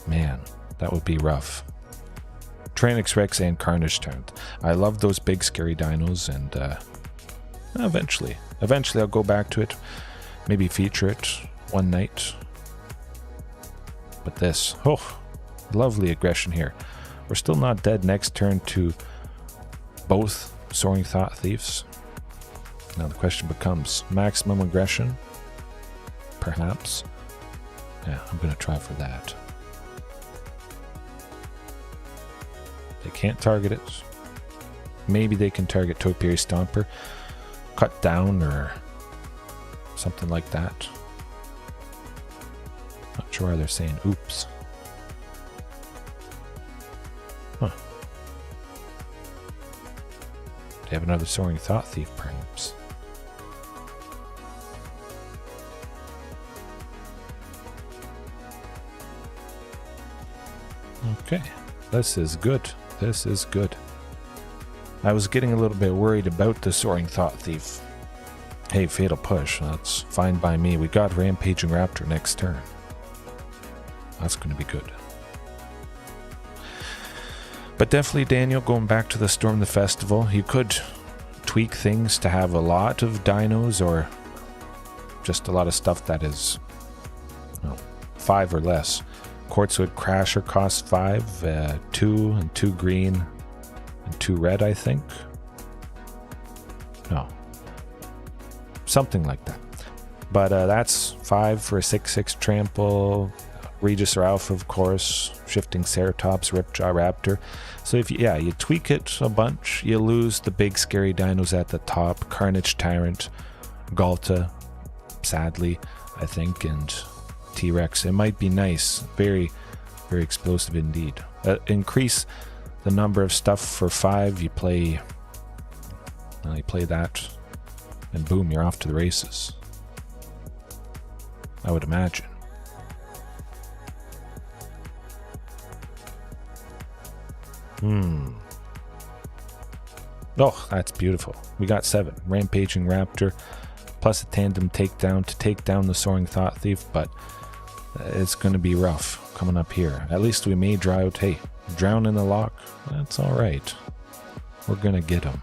Man, that would be rough. Tyrannosaurus Rex and Carnage Tyrant. I love those big scary dinos, and eventually I'll go back to it. Maybe feature it one night. But this, lovely aggression here. We're still not dead next turn to both Soaring Thought Thieves. Now the question becomes, maximum aggression? Perhaps. Yeah, I'm going to try for that. They can't target it. Maybe they can target Topiary Stomper, cut down, or something like that. Not sure why they're saying oops. Huh. They have another Soaring Thought Thief, perhaps. Okay, this is good. This is good. I was getting a little bit worried about the Soaring Thought Thief. Hey, Fatal Push, that's fine by me. We got Rampaging Raptor next turn. That's going to be good. But definitely, Daniel, going back to the Storm the Festival, you could tweak things to have a lot of dinos, or just a lot of stuff that is 5 or less. Quartzwood Crasher costs 5, 2 and 2 green and 2 red, I think. No. Something like that. But that's 5 for a 6/6 trample. Regisaur Alpha, of course. Shifting Ceratops, Ripjaw Raptor. So if you tweak it a bunch, you lose the big scary dinos at the top. Carnage Tyrant, Galta, sadly, I think, and T-Rex. It might be nice. Very, very explosive indeed. Increase the number of stuff for 5, you play that, and boom, you're off to the races. I would imagine. Oh, that's beautiful. We got 7. Rampaging Raptor, plus a Tandem Takedown to take down the Soaring Thought Thief, but it's going to be rough coming up here. At least we may draw out, hey, Drown in the Lock. That's alright. We're going to get him.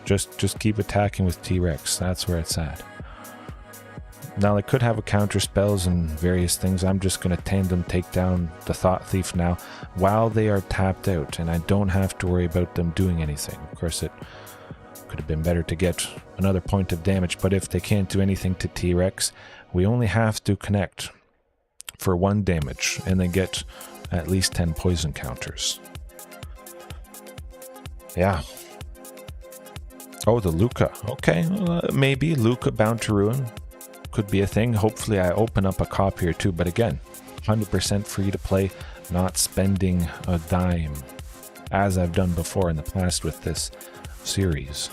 Just keep attacking with T-Rex. That's where it's at. Now, they could have a counter spells and various things. I'm just going to Tandem take down the Thought Thief now while they are tapped out, and I don't have to worry about them doing anything. Of course, it could have been better to get another point of damage, but if they can't do anything to T-Rex, we only have to connect for 1 damage and then get at least 10 poison counters. Yeah. Oh, the Luca. Okay, maybe Luca Bound to Ruin could be a thing. Hopefully I open up a copy or 2, but again, 100% free to play, not spending a dime, as I've done before in the past with this series.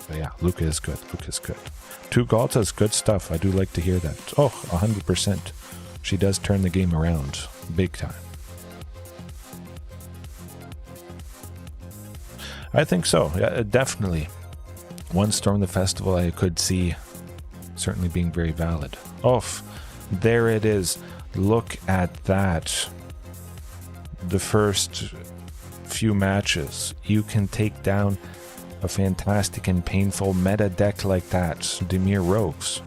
But yeah, Luca is good. Luca is good. 2 Galtas, good stuff. I do like to hear that. Oh, 100%. She does turn the game around big time. I think so. Yeah, definitely. 1 Storm the Festival I could see certainly being very valid. Oh, there it is. Look at that. The first few matches, you can take down a fantastic and painful meta deck like that. Dimir Rogues.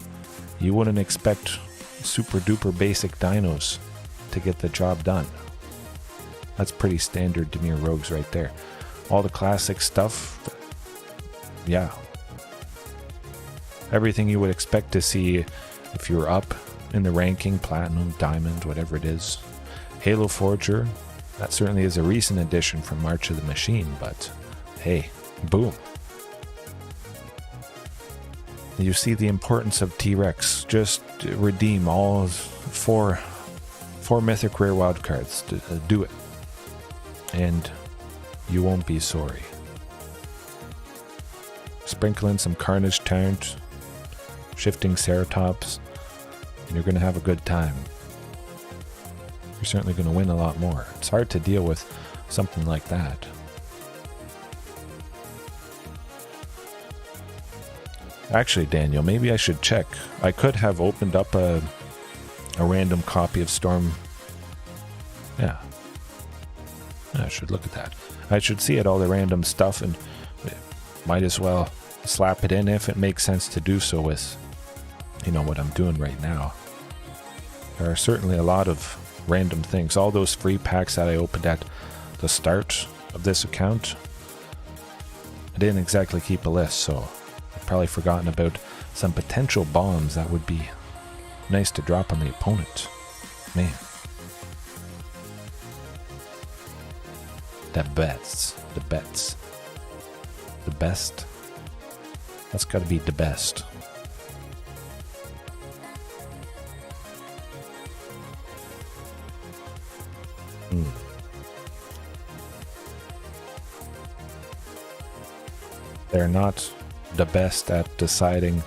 You wouldn't expect super duper basic dinos to get the job done. That's pretty standard Dimir Rogues right there. All the classic stuff, yeah. Everything you would expect to see if you're up in the ranking, Platinum, Diamond, whatever it is. Halo Forger, that certainly is a recent addition from March of the Machine, but hey, boom. You see the importance of T-Rex. Just redeem all 4 mythic rare wild cards. Do it. And you won't be sorry. Sprinkle in some Carnage Taunt, Shifting Ceratops, and you're going to have a good time. You're certainly going to win a lot more. It's hard to deal with something like that. Actually, Daniel, maybe I should check. I could have opened up a random copy of Storm. Yeah. I should look at that. I should see it, all the random stuff, and might as well slap it in if it makes sense to do so with, you know, what I'm doing right now. There are certainly a lot of random things. All those free packs that I opened at the start of this account, I didn't exactly keep a list, so I've probably forgotten about some potential bombs that would be nice to drop on the opponent. Man. The bets. The best. That's gotta be the best. They're not the best at deciding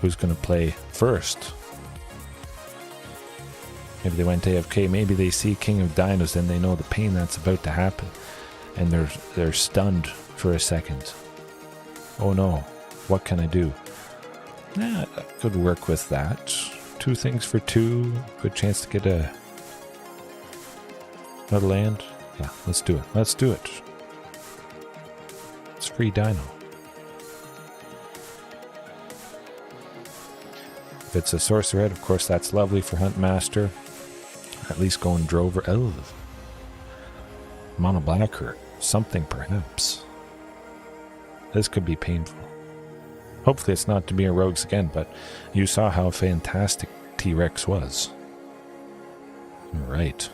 who's going to play first. Maybe they went AFK, maybe they see King of Dinos, then they know the pain that's about to happen, and they're stunned for a second. Oh no, what can I do? Yeah, I could work with that. 2 things for 2, good chance to get another land. Yeah, let's do it. Let's do it. It's free dino. If it's a sorcerer head, of course that's lovely for Huntmaster. At least going Drover. Oh, Mono Black or something perhaps. This could be painful. Hopefully it's not Dimir Rogues again, but you saw how fantastic T-Rex was. Right.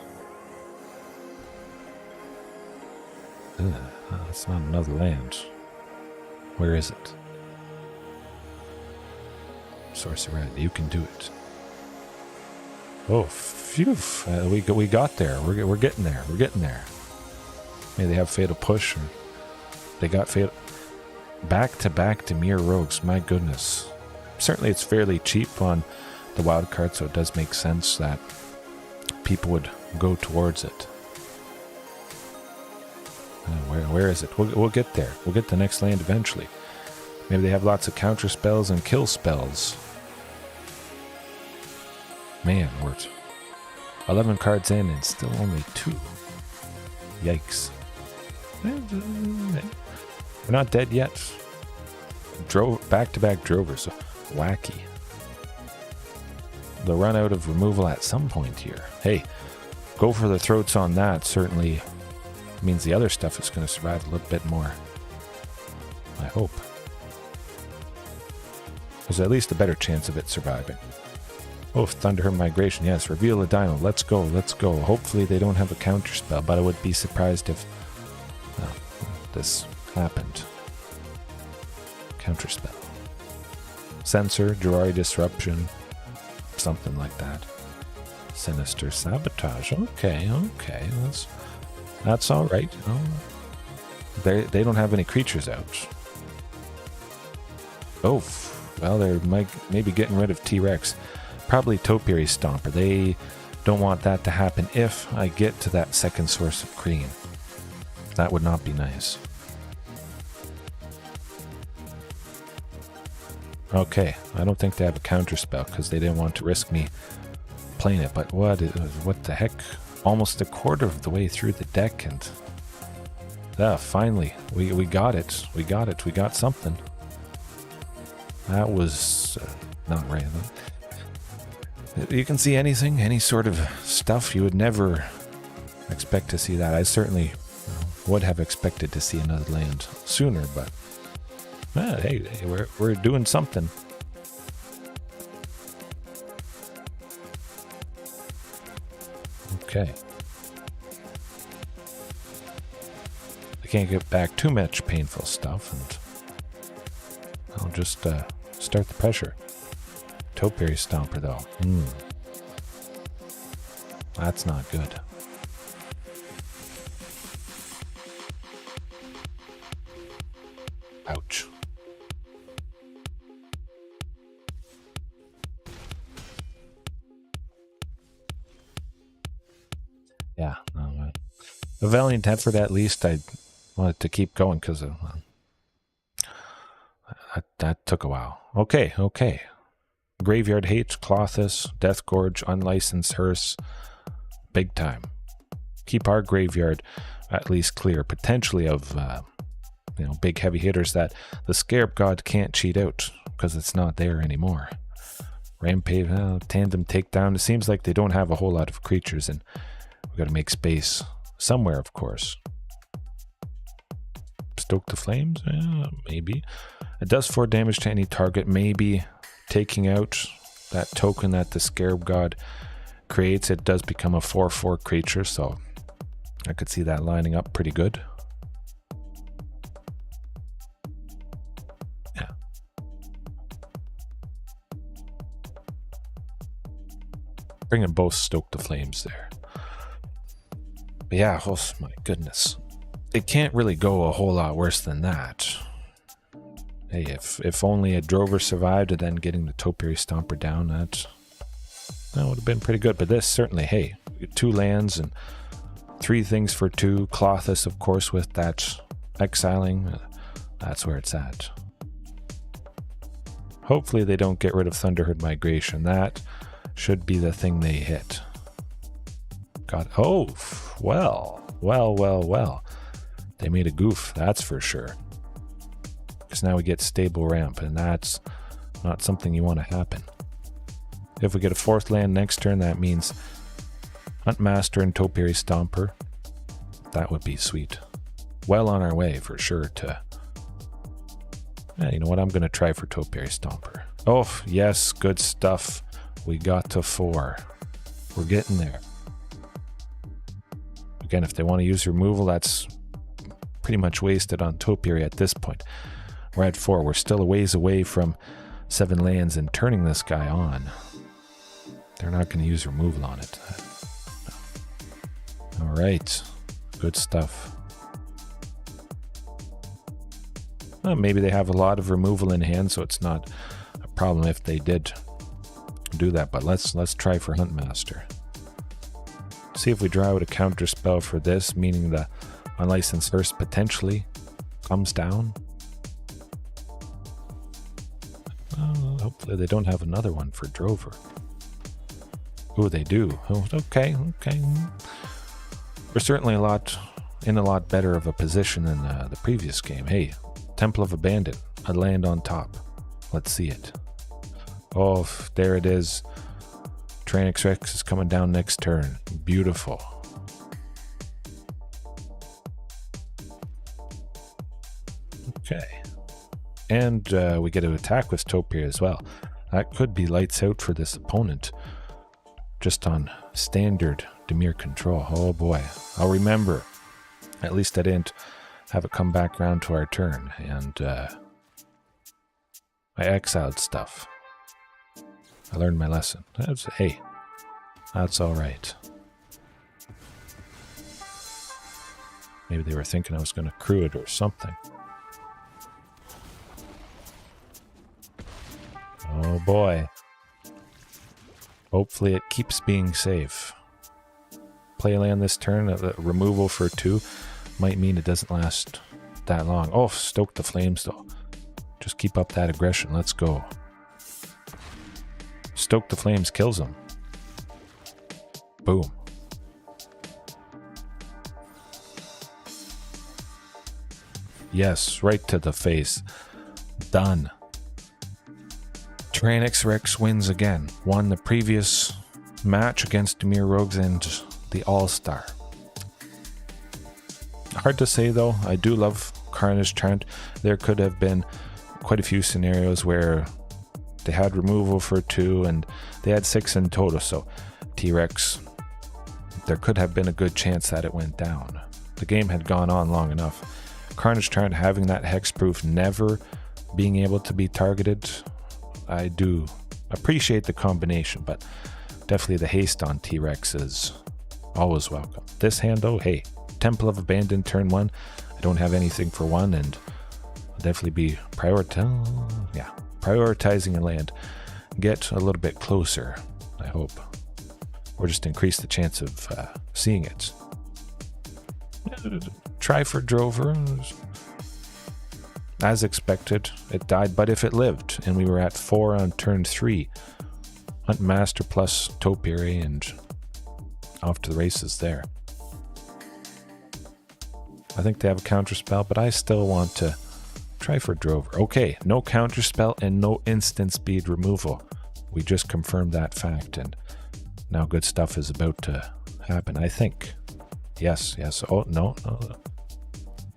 That's not another land. Where is it? Sorcerer Red, you can do it. Oh, phew. We got there. We're getting there. We're getting there. Maybe they have Fatal Push, or they got Fatal... Back-to-back Dimir Rogues, my goodness. Certainly it's fairly cheap on the wild card, so it does make sense that people would go towards it. Where is it? We'll get there. We'll get the next land eventually. Maybe they have lots of counter spells and kill spells. Man, we're 11 cards in and still only 2. Yikes. We're not dead yet. Back-to-back drovers. So wacky. They'll run out of removal at some point here. Hey, go for the throats on that. Certainly means the other stuff is going to survive a little bit more. I hope. There's at least a better chance of it surviving. Oh, Thunderherd Migration. Yes, reveal a dino. Let's go, let's go. Hopefully they don't have a counter spell, but I would be surprised if this happened. Counter spell. Sensor, Jurari Disruption, something like that. Sinister Sabotage. Okay, okay. That's all right. Oh, they don't have any creatures out. Oh, well, they're maybe getting rid of T-Rex. Probably Topiary Stomper. They don't want that to happen if I get to that second source of green. That would not be nice. Okay, I don't think they have a counter spell because they didn't want to risk me playing it. But what the heck? Almost a quarter of the way through the deck, and finally we got it. We got it. We got something. That was not right. You can see anything, any sort of stuff. You would never expect to see that. I certainly would have expected to see another land sooner, but hey, we're doing something. Okay. I can't get back too much painful stuff, and I'll just start the pressure. Topiary Stomper, though. That's not good. Ouch. Yeah, a valiant effort at least. I wanted to keep going because that took a while. Okay, okay. Graveyard Hates, Clothis, Death Gorge, Unlicensed Hearse. Big time. Keep our graveyard at least clear, potentially of big heavy hitters that the Scarab God can't cheat out because it's not there anymore. Rampage, Tandem Takedown. It seems like they don't have a whole lot of creatures, and we've got to make space somewhere, of course. Stoke the Flames? Maybe. It does 4 damage to any target, maybe taking out that token that the Scarab God creates. It does become a 4/4 creature, so I could see that lining up pretty good. Yeah. Bringing both Stoke the Flames there. But yeah, oh my goodness. It can't really go a whole lot worse than that. Hey, if only a Drover survived and then getting the Topiary Stomper down, that would have been pretty good. But this certainly, hey, 2 lands and 3 things for 2. Clothis, of course, with that exiling. That's where it's at. Hopefully they don't get rid of Thunderherd Migration. That should be the thing they hit. Oh, well. They made a goof, that's for sure. Because now we get stable ramp, and that's not something you want to happen. If we get a 4th land next turn, that means Huntmaster and Topiary Stomper. That would be sweet. Well on our way, for sure, to... Yeah, you know what? I'm going to try for Topiary Stomper. Oh, yes, good stuff. We got to 4. We're getting there. Again, if they want to use removal, that's pretty much wasted on Topiary at this point. We're at 4. We're still a ways away from 7 lands and turning this guy on. They're not going to use removal on it. Alright, good stuff. Well, maybe they have a lot of removal in hand, so it's not a problem if they did do that, but let's try for Huntmaster. See if we draw out a counter spell for this, meaning the Unlicensed Thirst potentially comes down. Hopefully they don't have another one for Drover. Oh, they do. Oh, okay. We're certainly in a lot better of a position than the previous game. Hey, Temple of Abandon, a land on top. Let's see it. Oh, there it is. Tyrannosaurus Rex is coming down next turn. Beautiful. Okay. And we get to attack with Topiary as well. That could be lights out for this opponent. Just on standard Dimir Control. Oh boy. I'll remember. At least I didn't have it come back around to our turn. And I exiled stuff. I learned my lesson. Hey, that's alright. Maybe they were thinking I was going to crew it or something. Oh boy. Hopefully it keeps being safe. Play land this turn, removal for 2 might mean it doesn't last that long. Oh, stoke the flames though. Just keep up that aggression. Let's go. Stoke the flames kills him. Boom. Yes, right to the face. Done. Tyrannosaurus Rex wins again. Won the previous match against Dimir Rogues and the All-Star. Hard to say though. I do love Carnage Chant. There could have been quite a few scenarios where they had removal for 2 and they had 6 in total, so T-Rex, there could have been a good chance that it went down. The game had gone on long enough. Carnage Tyrant having that hexproof, never being able to be targeted, I do appreciate the combination, but definitely the haste on T-Rex is always welcome. This hand though, hey, Temple of Abandon turn 1, I don't have anything for 1 and I'll definitely be prioritizing a land. Get a little bit closer, I hope. Or just increase the chance of seeing it. Try for Drover. As expected, it died, but if it lived, and we were at 4 on turn 3, Huntmaster plus Topiary, and off to the races there. I think they have a counterspell, but I still want to try for Drover. Okay, no counterspell and no instant speed removal. We just confirmed that fact, and now good stuff is about to happen, I think. Yes. Oh, no.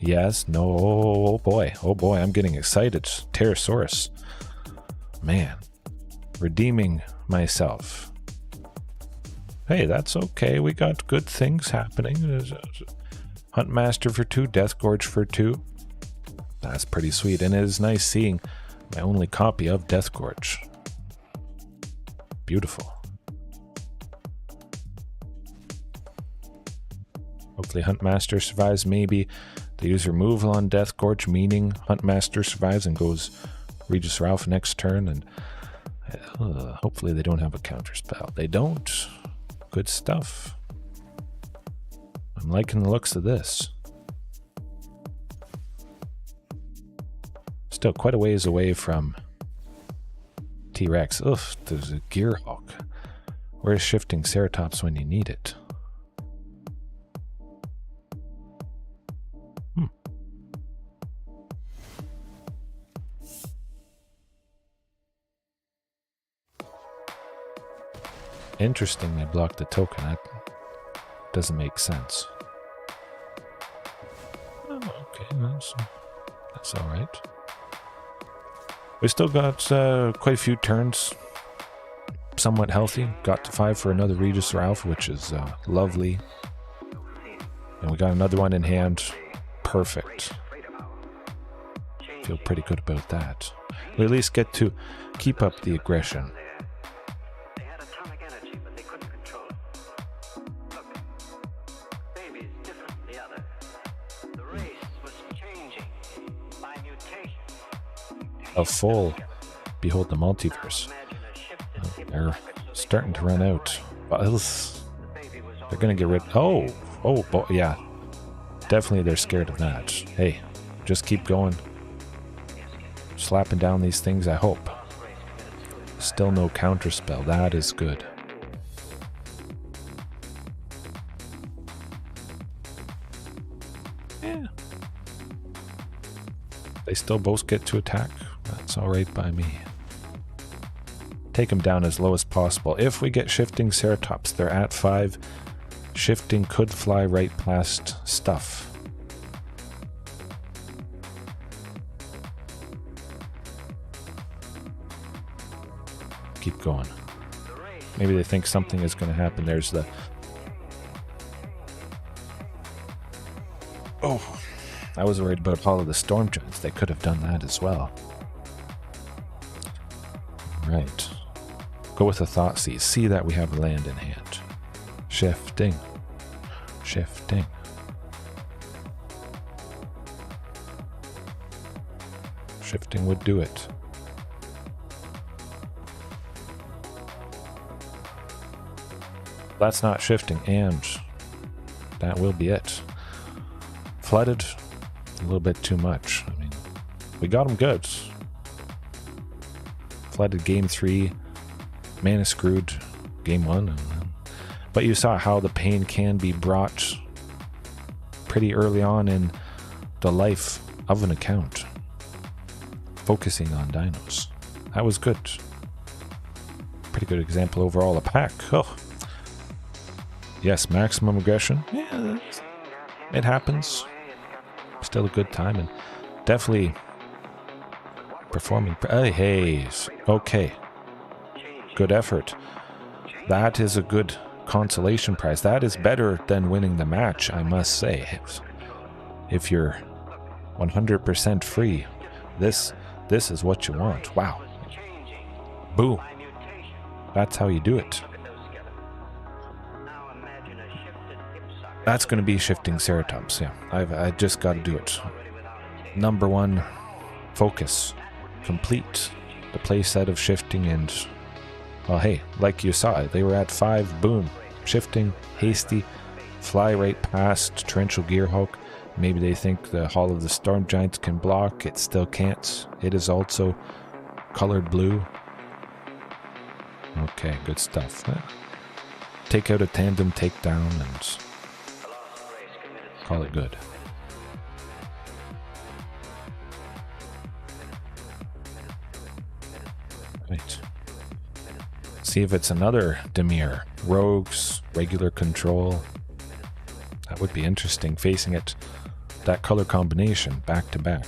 Yes, no. Oh boy, I'm getting excited. Pterosaurus. Man. Redeeming myself. Hey, that's okay. We got good things happening. Huntmaster for 2, Deathgorge for 2. That's pretty sweet, and it is nice seeing my only copy of Deathgorge. Beautiful. Hopefully Huntmaster survives. Maybe they use removal on Deathgorge, meaning Huntmaster survives and goes Regisaur Alpha next turn, and hopefully they don't have a counterspell. They don't. Good stuff. I'm liking the looks of this. Still quite a ways away from T-Rex. Ugh, there's a Gearhulk. Where's Shifting Ceratops when you need it? Interesting, they blocked the token. That doesn't make sense. Oh, okay, that's all right. We still got quite a few turns. Somewhat healthy. Got to 5 for another Regisaur Alpha, which is lovely. And we got another one in hand. Perfect. Feel pretty good about that. We at least get to keep up the aggression. They had atomic energy, but they couldn't control it. Look, baby's different from the other. The race was changing by mutation. A full behold the multiverse. They're starting to run out. They're gonna get rid. Oh, yeah. Definitely, they're scared of that. Hey, just keep going. Slapping down these things, I hope. Still no counterspell. That is good. Yeah. They still both get to attack. That's alright by me. Take them down as low as possible. If we get shifting Ceratops, they're at 5. Shifting could fly right past stuff. Keep going. Maybe they think something is going to happen. There's the... Oh, I was worried about all of the Storm Giants. They could have done that as well. Right. Go with a Thoughtseize. See that we have land in hand. Shifting. Shifting. Shifting would do it. That's not shifting, and that will be it. Flooded a little bit too much. I mean, we got them good. Flooded game 3, mana screwed game 1, but you saw how the pain can be brought pretty early on in the life of an account. Focusing on dinos. That was good. Pretty good example overall. A pack. Oh. Yes, maximum aggression. Yeah, it happens. Still a good time, and definitely performing. Hey, okay. Good effort. That is a good consolation prize. That is better than winning the match, I must say. If you're 100% free, this is what you want. Wow. Boom. That's how you do it. That's going to be shifting Ceratops. Yeah, I just got to do it. Number 1, focus. Complete the play set of shifting, and well, hey, like you saw, they were at 5. Boom. Shifting, hasty, fly right past Torrential Gearhulk. Maybe they think the Hall of the Storm Giants can block. It still can't. It is also colored blue. Okay, good stuff. Take out a Tandem Takedown and call it good. Right. See if it's another Dimir Rogues, regular control. That would be interesting, facing it, that color combination, back to back.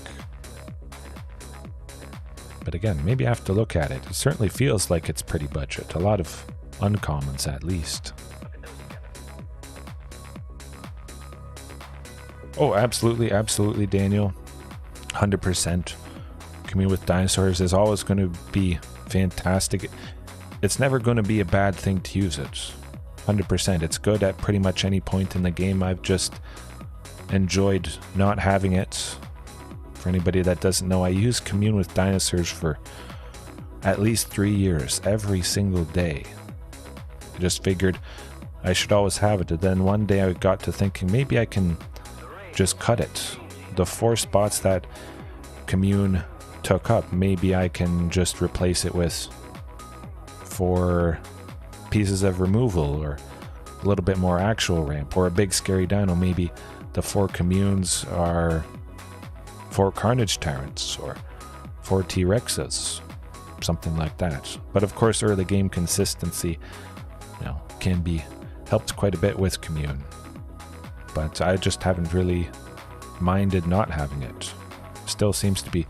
But again, maybe I have to look at it. It certainly feels like it's pretty budget. A lot of uncommons at least. Oh, absolutely, absolutely, Daniel. 100%. Commune with Dinosaurs is always going to be fantastic. It's never going to be a bad thing to use it. 100%. It's good at pretty much any point in the game. I've just enjoyed not having it. For anybody that doesn't know, I use Commune with Dinosaurs for at least 3 years, every single day. I just figured I should always have it. And then one day I got to thinking maybe I can just cut it. The 4 spots that Commune took up, maybe I can just replace it with 4 pieces of removal, or a little bit more actual ramp, or a big scary dino. Maybe the 4 communes are 4 Carnage Tyrants, or 4 T-Rexes, something like that. But of course, early game consistency, can be helped quite a bit with Commune. But I just haven't really minded not having it. Still seems to be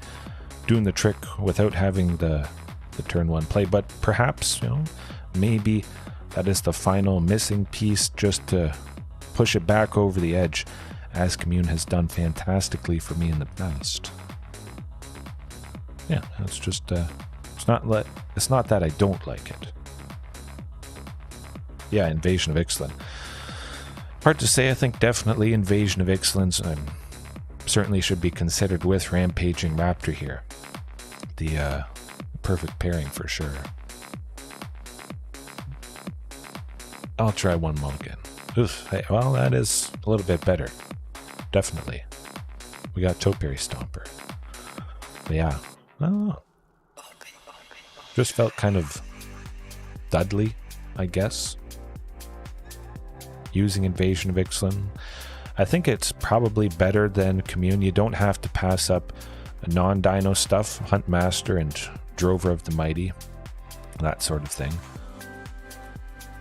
doing the trick without having the turn 1 play. But perhaps, maybe that is the final missing piece just to push it back over the edge, as Commune has done fantastically for me in the past. Yeah, it's just it's not that I don't like it. Yeah, Invasion of Ixalan. Hard to say. I think definitely Invasion of Ixalan's certainly should be considered with Rampaging Raptor here. The perfect pairing for sure. I'll try one mulligan. Oof, hey, well, that is a little bit better. Definitely. We got Topiary Stomper. But yeah. Oh. Just felt kind of Dudley, I guess. Using Invasion of Ixalan. I think it's probably better than Commune. You don't have to pass up non-dino stuff, Huntmaster and Drover of the Mighty, that sort of thing.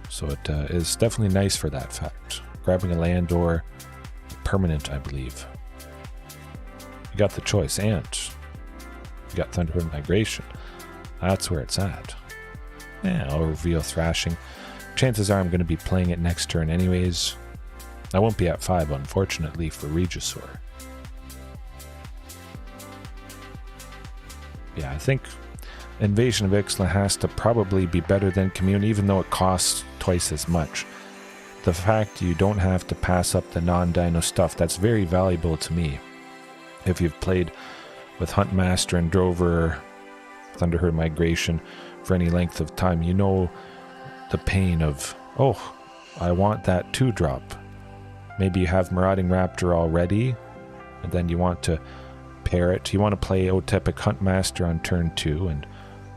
So it is definitely nice for that fact. Grabbing a land or permanent, I believe. You got the choice, and you got Thunderherd Migration. That's where it's at. Yeah, I'll reveal Thrashing. Chances are I'm going to be playing it next turn anyways. I won't be at 5, unfortunately, for Regisaur. Yeah, I think Invasion of Ixalan has to probably be better than Commune, even though it costs twice as much. The fact you don't have to pass up the non-dino stuff, that's very valuable to me. If you've played with Huntmaster and Drover, Thunderherd Migration for any length of time, you know the pain of, oh, I want that 2-drop. Maybe you have Marauding Raptor already, and then you want to pair it. You want to play Otepec Huntmaster on turn 2 and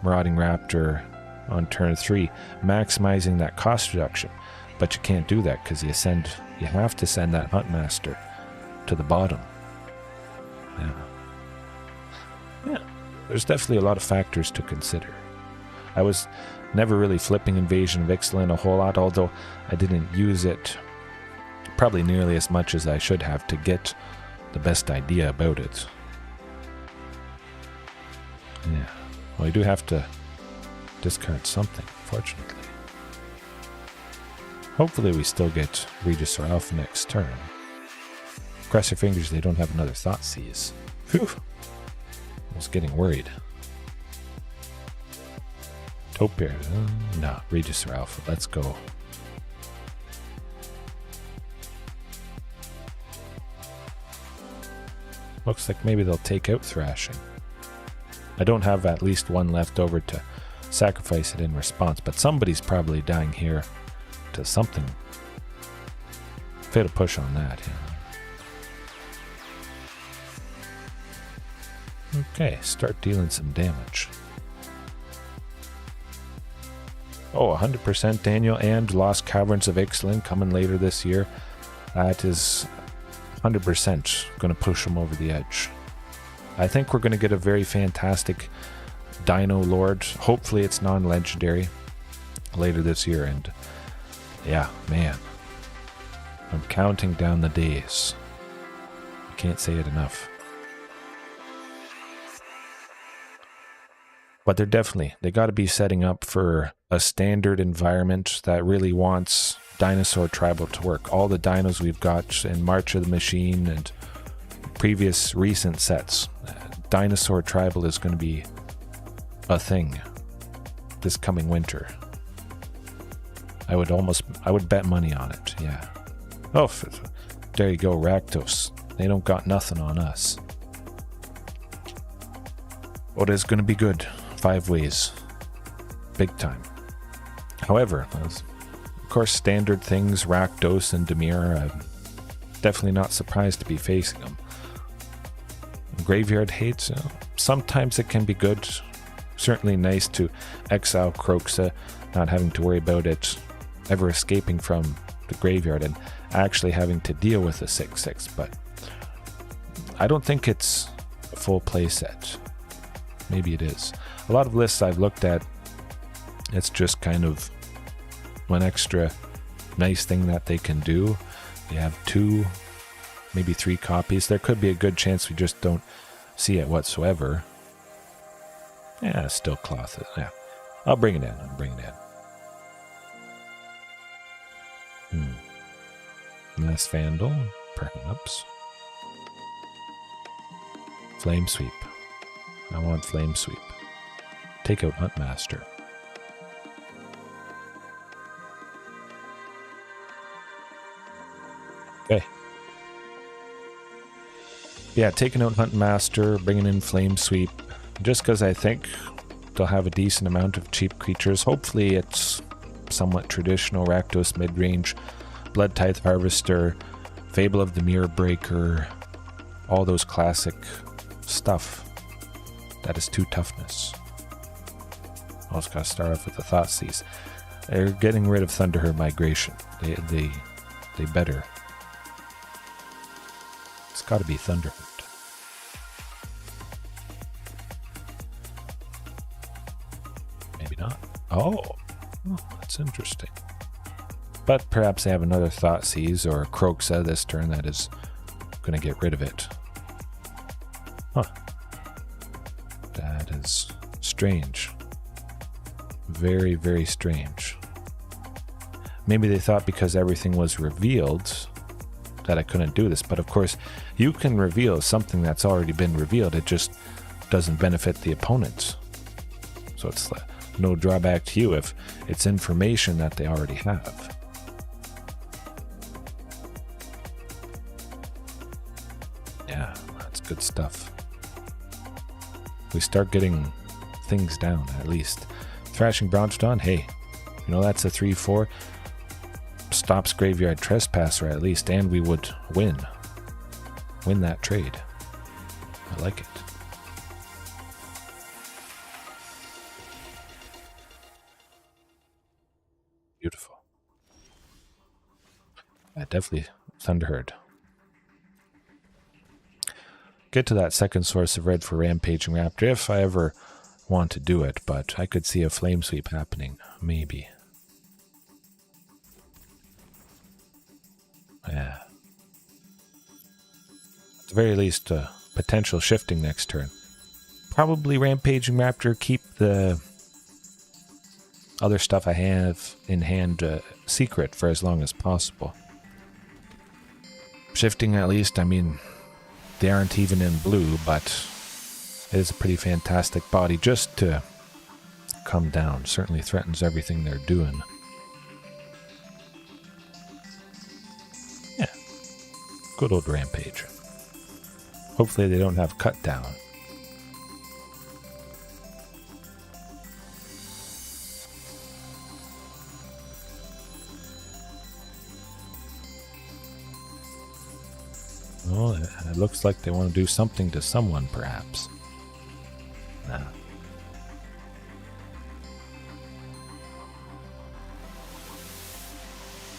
Marauding Raptor on turn 3, maximizing that cost reduction. But you can't do that because you have to send that Huntmaster to the bottom. Yeah. There's definitely a lot of factors to consider. I was never really flipping Invasion of Ixalan a whole lot, although I didn't use it probably nearly as much as I should have to get the best idea about it. Yeah. Well, I do have to discard something, fortunately. Hopefully we still get Regisaur Alpha next turn. Cross your fingers they don't have another Thoughtseize. Phew. I was getting worried. Topiary. No, Regisaur Alpha. Let's go. Looks like maybe they'll take out Thrashing. I don't have at least one left over to sacrifice it in response, but somebody's probably dying here to something. Fatal push on that, yeah. Okay, start dealing some damage. Oh, 100% Daniel and Lost Caverns of Ixalan coming later this year. That is 100% going to push them over the edge. I think we're going to get a very fantastic Dino Lord. Hopefully it's non-legendary later this year. And yeah, man, I'm counting down the days. I can't say it enough. But they got to be setting up for a standard environment that really wants Dinosaur Tribal to work. All the dinos we've got in March of the Machine and previous recent sets, Dinosaur Tribal is going to be a thing this coming winter. I would bet money on it, yeah. Oh, there you go, Rakdos. They don't got nothing on us. Oh, it is going to be good. 5 ways. Big time. However, of course, standard things, Rakdos and Dimir, I'm definitely not surprised to be facing them. Graveyard hates, sometimes it can be good. Certainly nice to exile Kroxa, not having to worry about it ever escaping from the graveyard and actually having to deal with a 6/6, but I don't think it's a full playset. Maybe it is. A lot of lists I've looked at, it's just kind of one extra nice thing that they can do. They have 2, maybe 3 copies. There could be a good chance we just don't see it whatsoever. Yeah, still cloth. Yeah, I'll bring it in. Mass Vandal, perhaps. Flame Sweep. I want Flame Sweep. Take out Huntmaster. Okay. Yeah, taking out Huntmaster, bringing in Flame Sweep, just because I think they'll have a decent amount of cheap creatures. Hopefully it's somewhat traditional Rakdos Midrange, Blood Tithe Harvester, Fable of the Mirror Breaker, all those classic stuff that is 2 toughness. Also gotta start off with the Thoughtseize. They're getting rid of Thunderherd Migration. They better. It's gotta be Thunderherd. Maybe not. Oh, that's interesting. But perhaps they have another Thoughtseize or Kroxa this turn that is going to get rid of it. Huh. That is strange. Very, very strange. Maybe they thought because everything was revealed that I couldn't do this. But of course, you can reveal something that's already been revealed. It just doesn't benefit the opponent. So it's no drawback to you if it's information that they already have. Yeah, that's good stuff. We start getting things down, at least. Thrashing Brontodon, hey, you know that's a 3-4. Stops Graveyard Trespasser at least, and we would win that trade. I like it. Beautiful. Yeah, definitely Thunderherd. Get to that second source of red for Rampaging Raptor if I ever want to do it, but I could see a Flame Sweep happening, maybe. Yeah. At the very least, potential shifting next turn. Probably Rampaging Raptor, keep the other stuff I have in hand secret for as long as possible. Shifting at least, I mean, they aren't even in blue, but it is a pretty fantastic body just to come down. Certainly threatens everything they're doing. Yeah. Good old Rampage. Hopefully they don't have Cut Down. Well, it looks like they want to do something to someone, perhaps. Nah.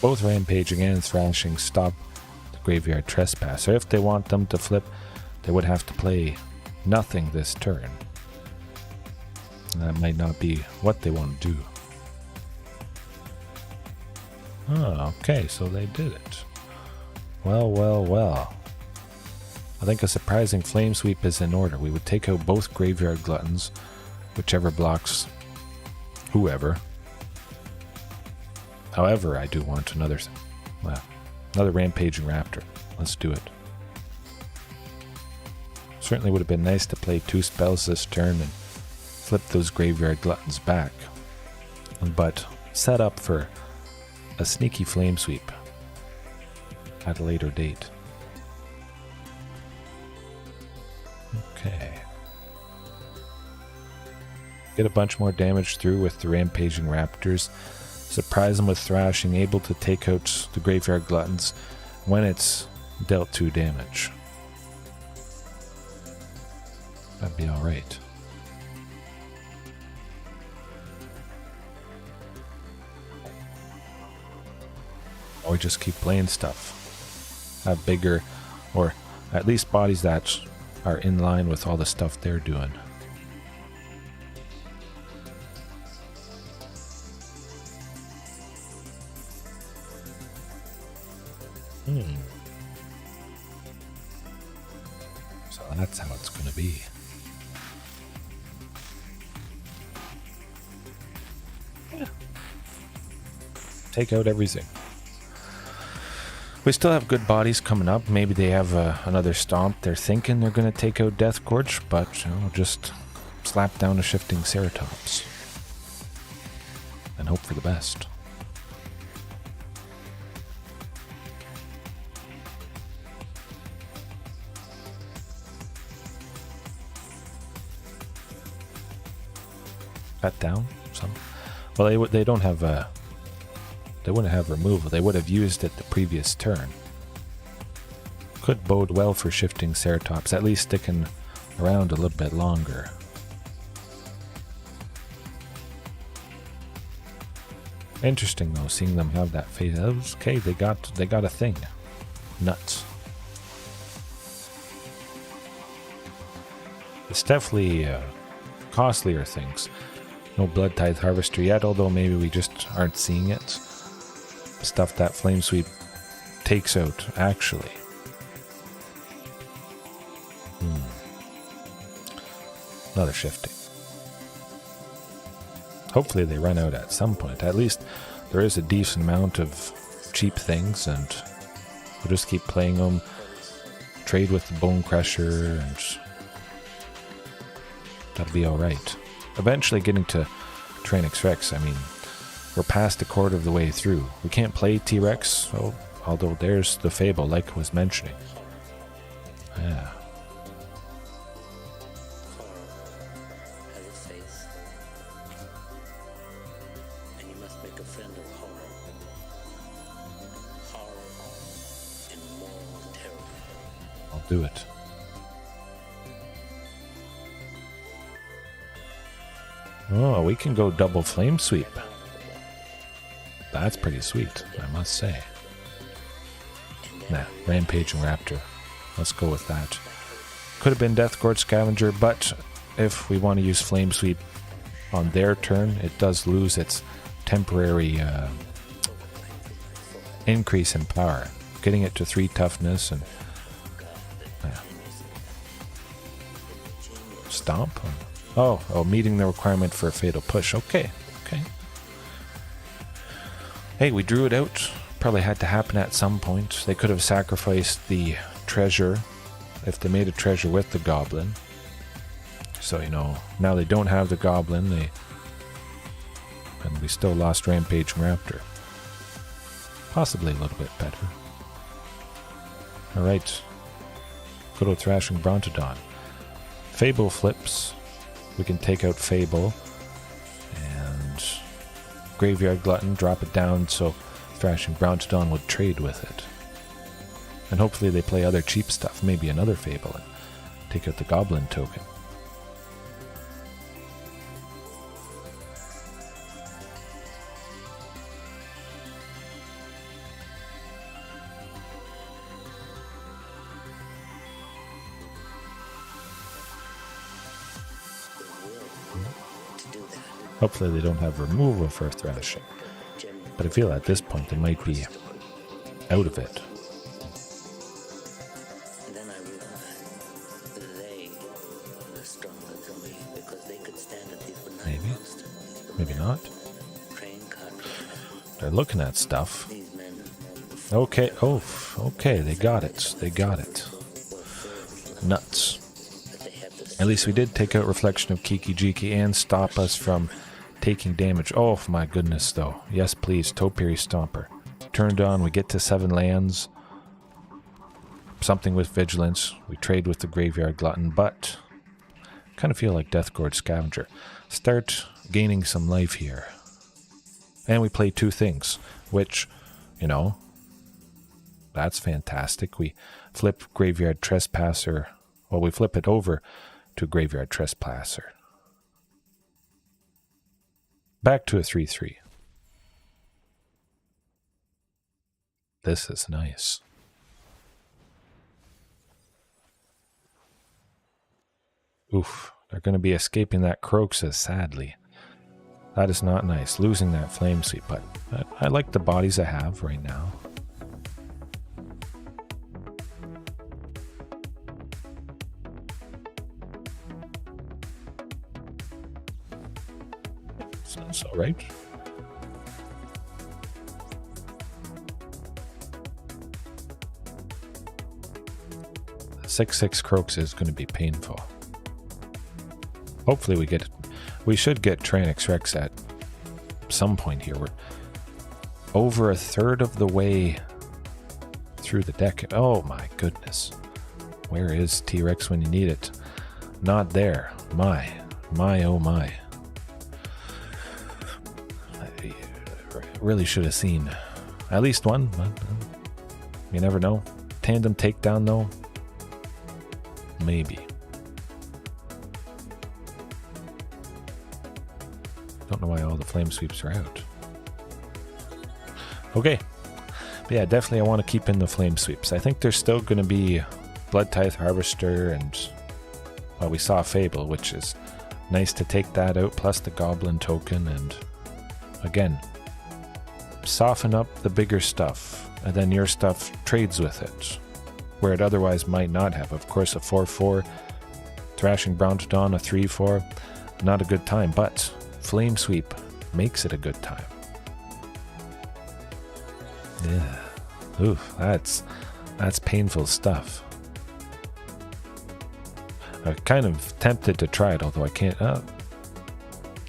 Both Rampaging and Thrashing stop the Graveyard Trespasser. If they want them to flip, they would have to play nothing this turn. And that might not be what they want to do. Oh, okay, so they did it. Well, well, well. I think a surprising Flame Sweep is in order. We would take out both Graveyard Gluttons, whichever blocks whoever. However, I do want another Rampaging Raptor. Let's do it. Certainly would have been nice to play 2 spells this turn and flip those Graveyard Gluttons back. But set up for a sneaky Flame Sweep at a later date. Okay. Get a bunch more damage through with the Rampaging Raptors. Surprise them with Thrashing, able to take out the Graveyard Gluttons when it's dealt 2 damage. That'd be alright. Or just keep playing stuff. Have bigger, or at least bodies that are in line with all the stuff they're doing. So that's how it's going to be. Yeah. Take out everything. We still have good bodies coming up. Maybe they have another stomp. They're thinking they're going to take out Death Gorge, but we'll just slap down a Shifting Ceratops and hope for the best. Cut down some. Well, they don't have they wouldn't have removal. They would have used it the previous turn. Could bode well for Shifting Ceratops, at least sticking around a little bit longer. Interesting though, seeing them have that face. Okay, they got a thing. Nuts. It's definitely costlier things. No Blood Tithe Harvester yet, although maybe we just aren't seeing it. Stuff that Flame Sweep takes out, actually. Another Shifting. Hopefully they run out at some point. At least there is a decent amount of cheap things, and we'll just keep playing them. Trade with the Bone Crusher, and that'll be alright. Eventually getting to Tyrannosaurus Rex, I mean, we're past a quarter of the way through. We can't play T-Rex, although there's the Fable, like I was mentioning. Yeah. I'll do it. Oh, we can go double Flame Sweep. That's pretty sweet, I must say. Nah, Rampaging Raptor. Let's go with that. Could have been Death Gorge Scavenger, but if we want to use Flame Sweep on their turn, it does lose its temporary increase in power. Getting it to 3 toughness and... Stomp? Oh, meeting the requirement for a Fatal Push. Okay. Hey, we drew it out. Probably had to happen at some point. They could have sacrificed the treasure if they made a treasure with the Goblin. So, now they don't have the Goblin. And we still lost Rampaging Raptor. Possibly a little bit better. Alright. Good old Thrashing Brontodon. Fable flips. We can take out Fable. And Graveyard Glutton, drop it down so Thrashing Brontodon would trade with it. And hopefully they play other cheap stuff, maybe another Fable, and take out the Goblin token. Hopefully they don't have removal for Thrashing. But I feel at this point they might be out of it. Maybe not. They're looking at stuff. Okay, okay, they got it. Nuts. At least we did take out Reflection of Kiki Jiki and stop us from taking damage. Oh my goodness though. Yes please, Topiary Stomper. Turned on, we get to 7 lands. Something with Vigilance. We trade with the Graveyard Glutton, but kind of feel like Death Gorge Scavenger. Start gaining some life here. And we play 2 things, which, that's fantastic. We flip Graveyard Trespasser. Well, we flip it over to Graveyard Trespasser. Back to a 3/3. This is nice. Oof, they're going to be escaping that Croxus, sadly. That is not nice, losing that Flame Sweep, but I like the bodies I have right now. Sounds alright. 6/6 Croaks is going to be painful. Hopefully we should get Tyrannix Rex at some point here. We're over a third of the way through the deck. Oh my goodness. Where is T-Rex when you need it? Not there. My, oh my. I really should have seen at least one, but you never know. Tandem Takedown though? Maybe. Don't know why all the flame sweeps are out. Okay. But yeah, definitely I want to keep in the flame sweeps. I think there's still going to be Blood Tithe Harvester and, well, we saw Fable, which is nice to take that out, plus the Goblin token, and again, soften up the bigger stuff, and then your stuff trades with it, where it otherwise might not have. Of course, a 4/4 Thrashing Brontodon, a 3/4, not a good time, but Flame Sweep makes it a good time. Yeah. Oof, that's painful stuff. I'm kind of tempted to try it, although I can't.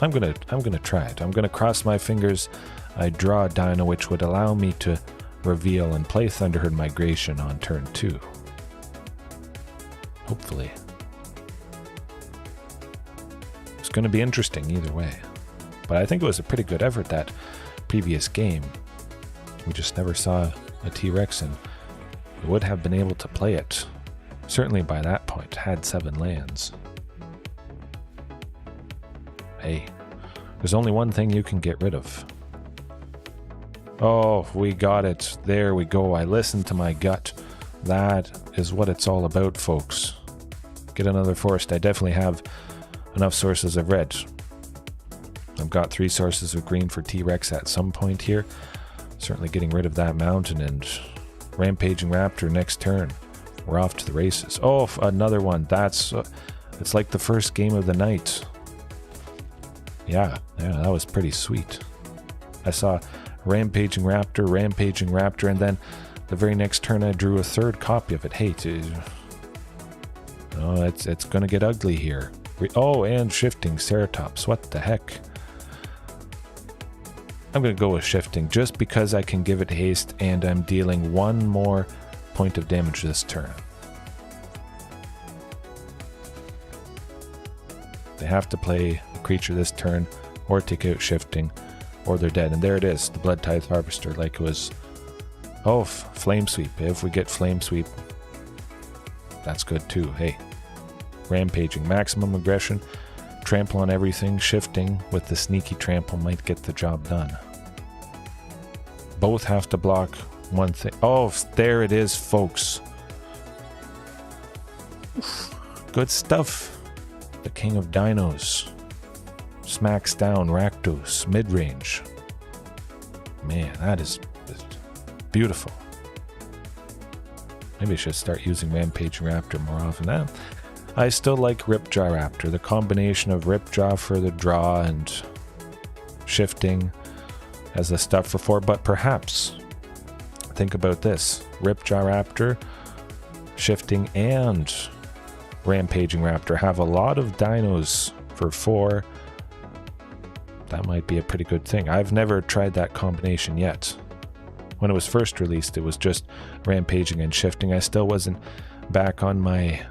I'm gonna try it. I'm gonna cross my fingers. I draw a Dino, which would allow me to reveal and play Thunderherd Migration on turn 2. Hopefully. It's gonna be interesting either way. But I think it was a pretty good effort that previous game. We just never saw a T-Rex, and we would have been able to play it. Certainly by that point, had 7 lands. Hey, there's only one thing you can get rid of. Oh, we got it. There we go. I listened to my gut. That is what it's all about, folks. Get another forest. I definitely have enough sources of red. I've got 3 sources of green for T-Rex at some point here. Certainly getting rid of that mountain, and Rampaging Raptor next turn. We're off to the races. Oh, another one. That's it's like the first game of the night. Yeah, that was pretty sweet. I saw Rampaging Raptor, and then the very next turn I drew a 3rd copy of it. Hey, oh, it's gonna get ugly here. Oh, and Shifting Ceratops. What the heck? I'm gonna go with Shifting just because I can give it haste, and I'm dealing 1 more point of damage this turn. They have to play a creature this turn, or take out Shifting, or they're dead. And there it is, the Blood Tithe Harvester, like it was. Oh, Flame Sweep. If we get Flame Sweep, that's good too. Hey, Rampaging, maximum aggression, trample on everything. Shifting with the sneaky trample might get the job done. Both have to block one thing. Oh, there it is, folks. Good stuff. The King of Dinos smacks down Rakdos Midrange. Man, that is beautiful. Maybe I should start using Rampaging Raptor more often. Now, I still like Ripjaw Raptor. The combination of Ripjaw for the draw and Shifting as the stuff for 4, but perhaps think about this. Ripjaw Raptor, Shifting, and Rampaging Raptor have a lot of dinos for 4. That might be a pretty good thing. I've never tried that combination yet. When it was first released, it was just Rampaging and Shifting. I still wasn't back on my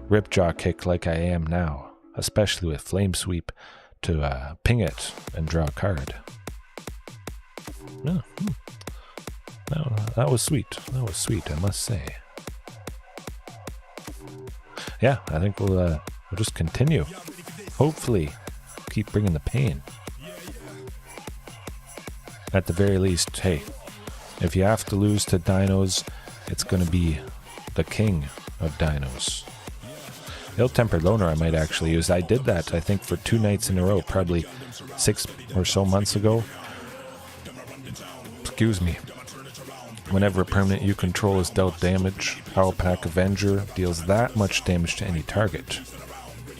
Ripjaw kick like I am now, especially with Flame Sweep to ping it and draw a card. No, that was sweet. That was sweet, I must say. Yeah, I think we'll just continue. Hopefully, keep bringing the pain. At the very least, hey, if you have to lose to dinos, it's going to be the King of Dinos. Ill-Tempered Loner I might actually use. I did that, I think, for 2 nights in a row, probably 6 or so months ago. Excuse me. Whenever a permanent you control is dealt damage, Otepec Avenger deals that much damage to any target.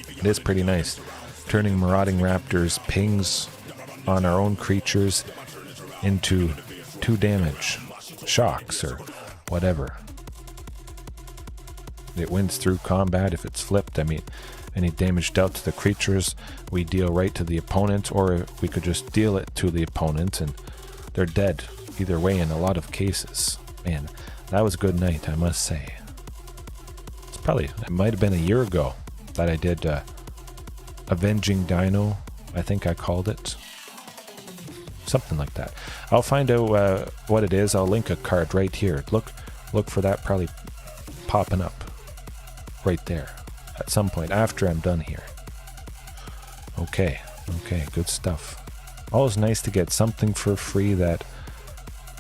It is pretty nice. Turning Marauding Raptors pings on our own creatures into 2 damage shocks or whatever. it wins through combat. If it's flipped, I mean, any damage dealt to the creatures, we deal right to the opponent, or we could just deal it to the opponent and they're dead. Either way in a lot of cases. Man, that was a good night, I must say. It might have been a year ago that I did Avenging Dino, I think I called it. Something like that. I'll find out what it is. I'll link a card right here. Look for that probably popping up right there at some point after I'm done here. Okay, good stuff. Always nice to get something for free that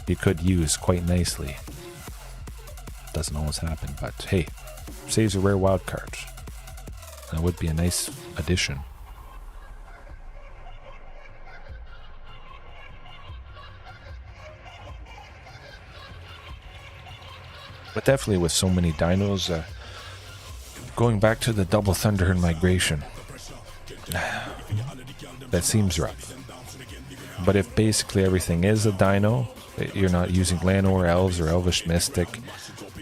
you could use quite nicely. Doesn't always happen, but hey, saves a rare wild card. That would be a nice addition. But definitely with so many dinos, going back to the double Thunderherd Migration, that seems rough. But if basically everything is a dino, you're not using Llanowar Elves or Elvish Mystic,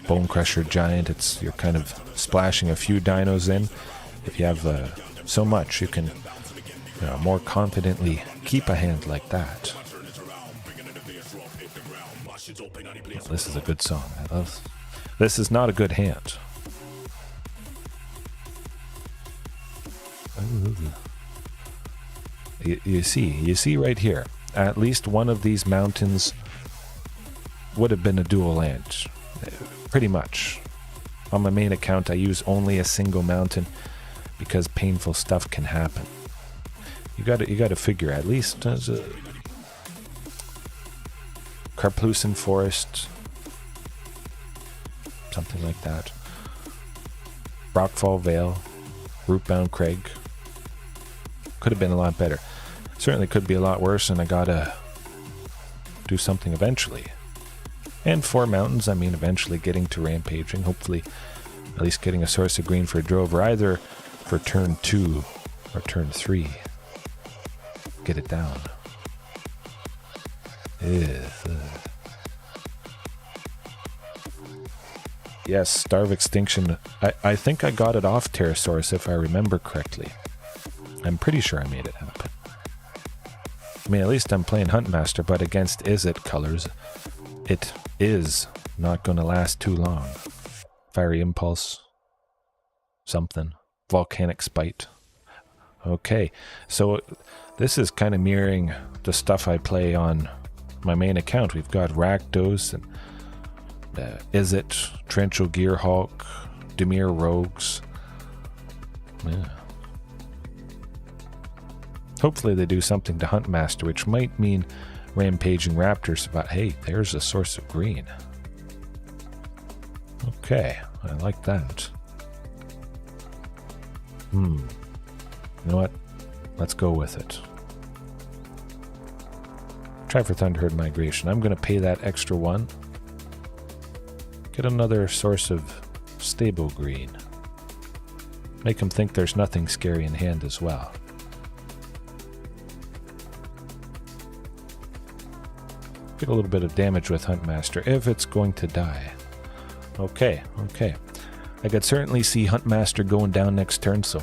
Bone Crusher Giant, you're kind of splashing a few dinos in. If you have so much, you can more confidently keep a hand like that. This is a good song. This is not a good hand. You see right here, at least one of these mountains would have been a dual land. Pretty much. On my main account, I use only a single mountain because painful stuff can happen. You got to figure at least as a Karplusan Forest, something like that. Rockfall Vale, Rootbound Crag. Could have been a lot better. Certainly could be a lot worse, and I gotta do something eventually. And 4 mountains, I mean eventually getting to rampaging, hopefully at least getting a source of green for a drover, either for turn 2 or turn 3. Get it down. Yes, Starve Extinction. I think I got it off Pterosaurus if I remember correctly. I'm pretty sure I made it happen. I mean, at least I'm playing Huntmaster, but against Izzet colors, it is not going to last too long. Fiery Impulse. Something. Volcanic Spite. Okay, so this is kind of mirroring the stuff I play on my main account. We've got Rakdos and Izzet, Torrential Gearhulk, Dimir Rogues. Yeah. Hopefully they do something to Huntmaster, which might mean rampaging raptors, but hey, there's a source of green. Okay, I like that. You know what? Let's go with it. Try for Thunderherd Migration. I'm going to pay that extra 1. Get another source of stable green. Make them think there's nothing scary in hand as well. Get a little bit of damage with Huntmaster if it's going to die. Okay. I could certainly see Huntmaster going down next turn, so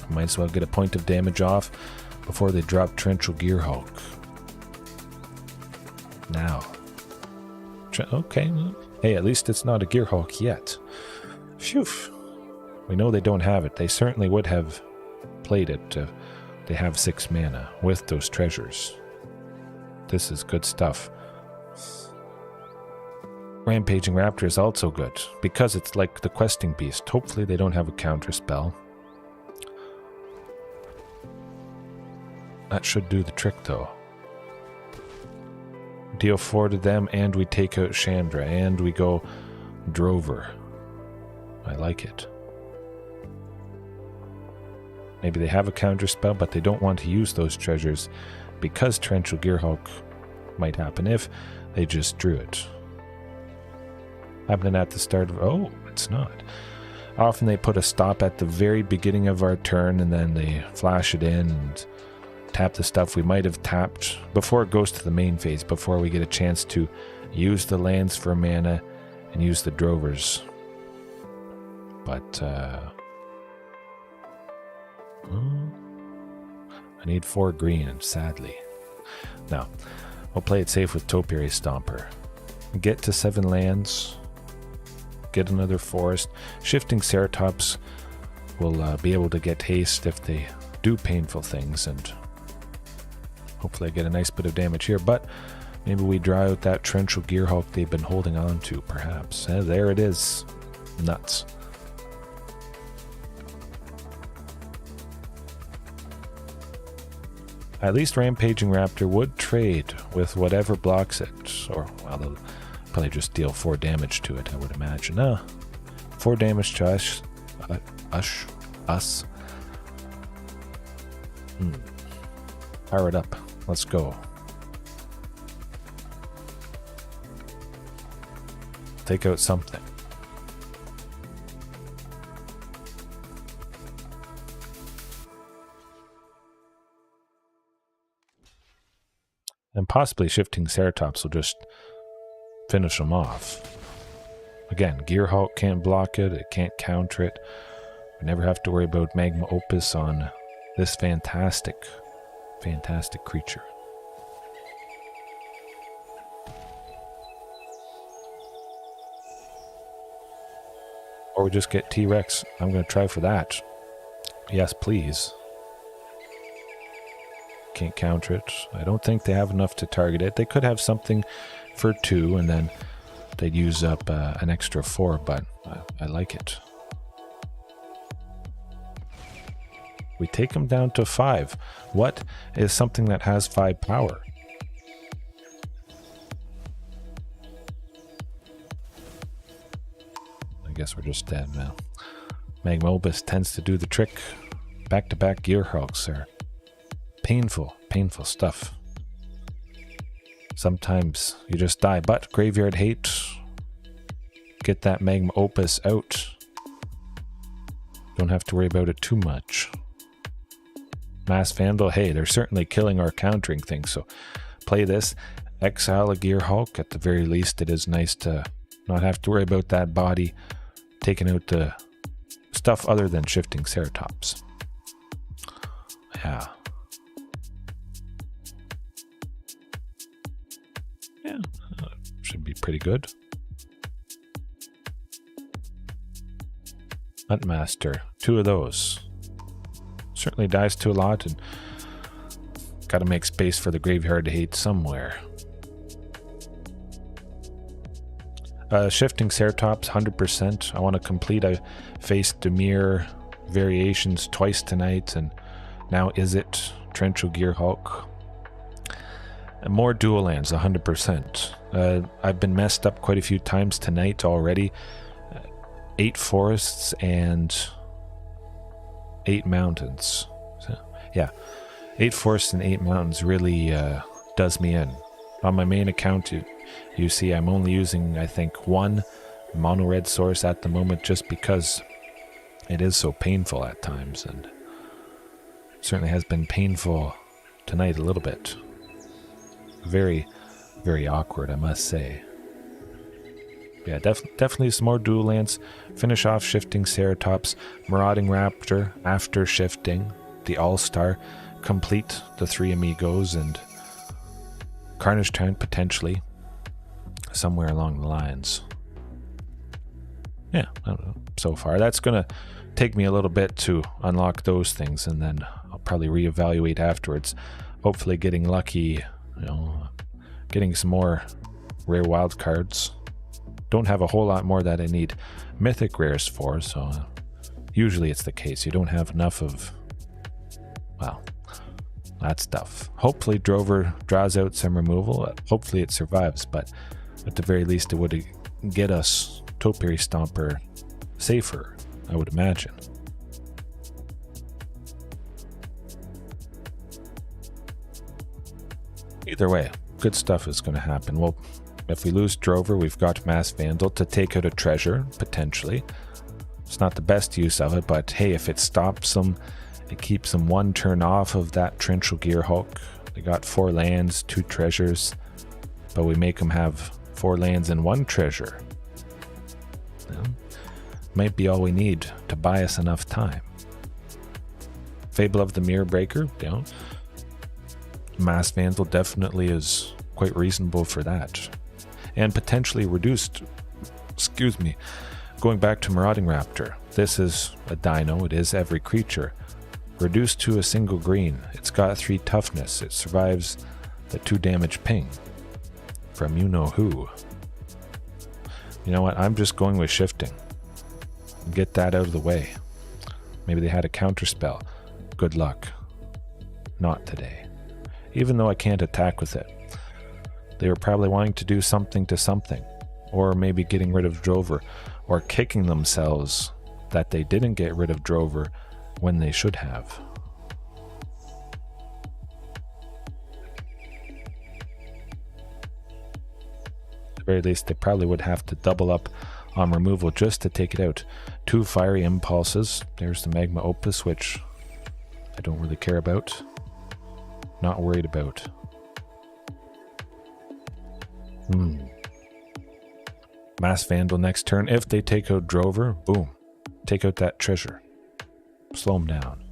I might as well get a point of damage off before they drop Torrential Gearhulk. Now. Okay. Hey, at least it's not a Gearhulk yet. Phew. We know they don't have it. They certainly would have played it. They have 6 mana with those treasures. This is good stuff. Rampaging Raptor is also good, because it's like the Questing Beast. Hopefully they don't have a counter spell. That should do the trick, though. Deal 4 to them, and we take out Chandra, and we go Drover. I like it. Maybe they have a counter spell, but they don't want to use those treasures because Torrential Gearhulk might happen if they just drew it. Happening at the start of... Oh, it's not. Often they put a stop at the very beginning of our turn, and then they flash it in and tap the stuff we might have tapped before it goes to the main phase, before we get a chance to use the lands for mana and use the drovers. but I need 4 green, sadly. Now, we'll play it safe with Topiary Stomper. Get to 7 lands, get another forest. Shifting Ceratops will be able to get haste if they do painful things, and hopefully I get a nice bit of damage here, but maybe we dry out that Torrential Gearhulk they've been holding on to, perhaps. There it is. Nuts. At least Rampaging Raptor would trade with whatever blocks it, or, well, they'll probably just deal 4 damage to it, I would imagine. 4 damage to us. Power it up. Let's go. Take out something. And possibly Shifting Ceratops will just finish them off. Again, Gearhulk can't block it, it can't counter it. We never have to worry about Magma Opus on this fantastic creature. Or we just get T-Rex. I'm going to try for that. Yes, please. Can't counter it. I don't think they have enough to target it. They could have something for 2, and then they'd use up an extra 4, but I like it. We take them down to 5. What is something that has 5 power? I guess we're just dead now. Magma Opus tends to do the trick. Back-to-back Gearhulks are painful stuff. Sometimes you just die, but Graveyard Hate. Get that Magma Opus out. Don't have to worry about it too much. Mass Vandal, hey, they're certainly killing or countering things, so play this. Exile a Gearhulk. At the very least, it is nice to not have to worry about that body taking out the stuff other than Shifting Ceratops. Yeah. Yeah, should be pretty good. Huntmaster, 2 of those. Certainly dies to a lot, and got to make space for the Graveyard Hate somewhere. Shifting Ceratops, 100%. I want to complete. I faced Dimir variations twice tonight, and now Izzet, Torrential Gearhulk. And more dual lands, 100%. I've been messed up quite a few times tonight already. 8 forests and 8 mountains. So, yeah, 8 forests and 8 mountains really does me in. On my main account, you see I'm only using, I think, 1 mono red source at the moment, just because it is so painful at times, and certainly has been painful tonight a little bit. Very, very awkward, I must say. Yeah, definitely some more dual lands. Finish off Shifting Ceratops, Marauding Raptor after shifting, the All-Star, complete the 3 amigos, and Carnage Tyrant potentially somewhere along the lines. Yeah, I don't know. So far, that's gonna take me a little bit to unlock those things, and then I'll probably reevaluate afterwards. Hopefully, getting lucky, getting some more rare wild cards. Don't have a whole lot more that I need mythic rares for, so usually it's the case. You don't have enough of, well, that stuff. Hopefully Drover draws out some removal. Hopefully it survives, but at the very least it would get us Topiary Stomper safer, I would imagine. Either way, good stuff is going to happen. Well, if we lose Drover, we've got Mass Vandal to take out a treasure, potentially. It's not the best use of it, but hey, if it stops them, it keeps them 1 turn off of that Torrential Gearhulk. They got 4 lands, 2 treasures, but we make them have 4 lands and 1 treasure. might be all we need to buy us enough time. Fable of the Mirror Breaker, you know, Mass Vandal definitely is quite reasonable for that. And potentially reduced, going back to Marauding Raptor. This is a dino, it is every creature. Reduced to a single green. It's got 3 toughness. It survives the 2 damage ping from you-know-who. You know what, I'm just going with shifting. Get that out of the way. Maybe they had a counter spell. Good luck. Not today. Even though I can't attack with it. They were probably wanting to do something to something. Or maybe getting rid of Drover. Or kicking themselves that they didn't get rid of Drover when they should have. At the very least, they probably would have to double up on removal just to take it out. 2 fiery impulses. There's the Magma Opus, which I don't really care about. Not worried about. Mass Vandal next turn. If they take out Drover, boom. Take out that treasure. Slow them down.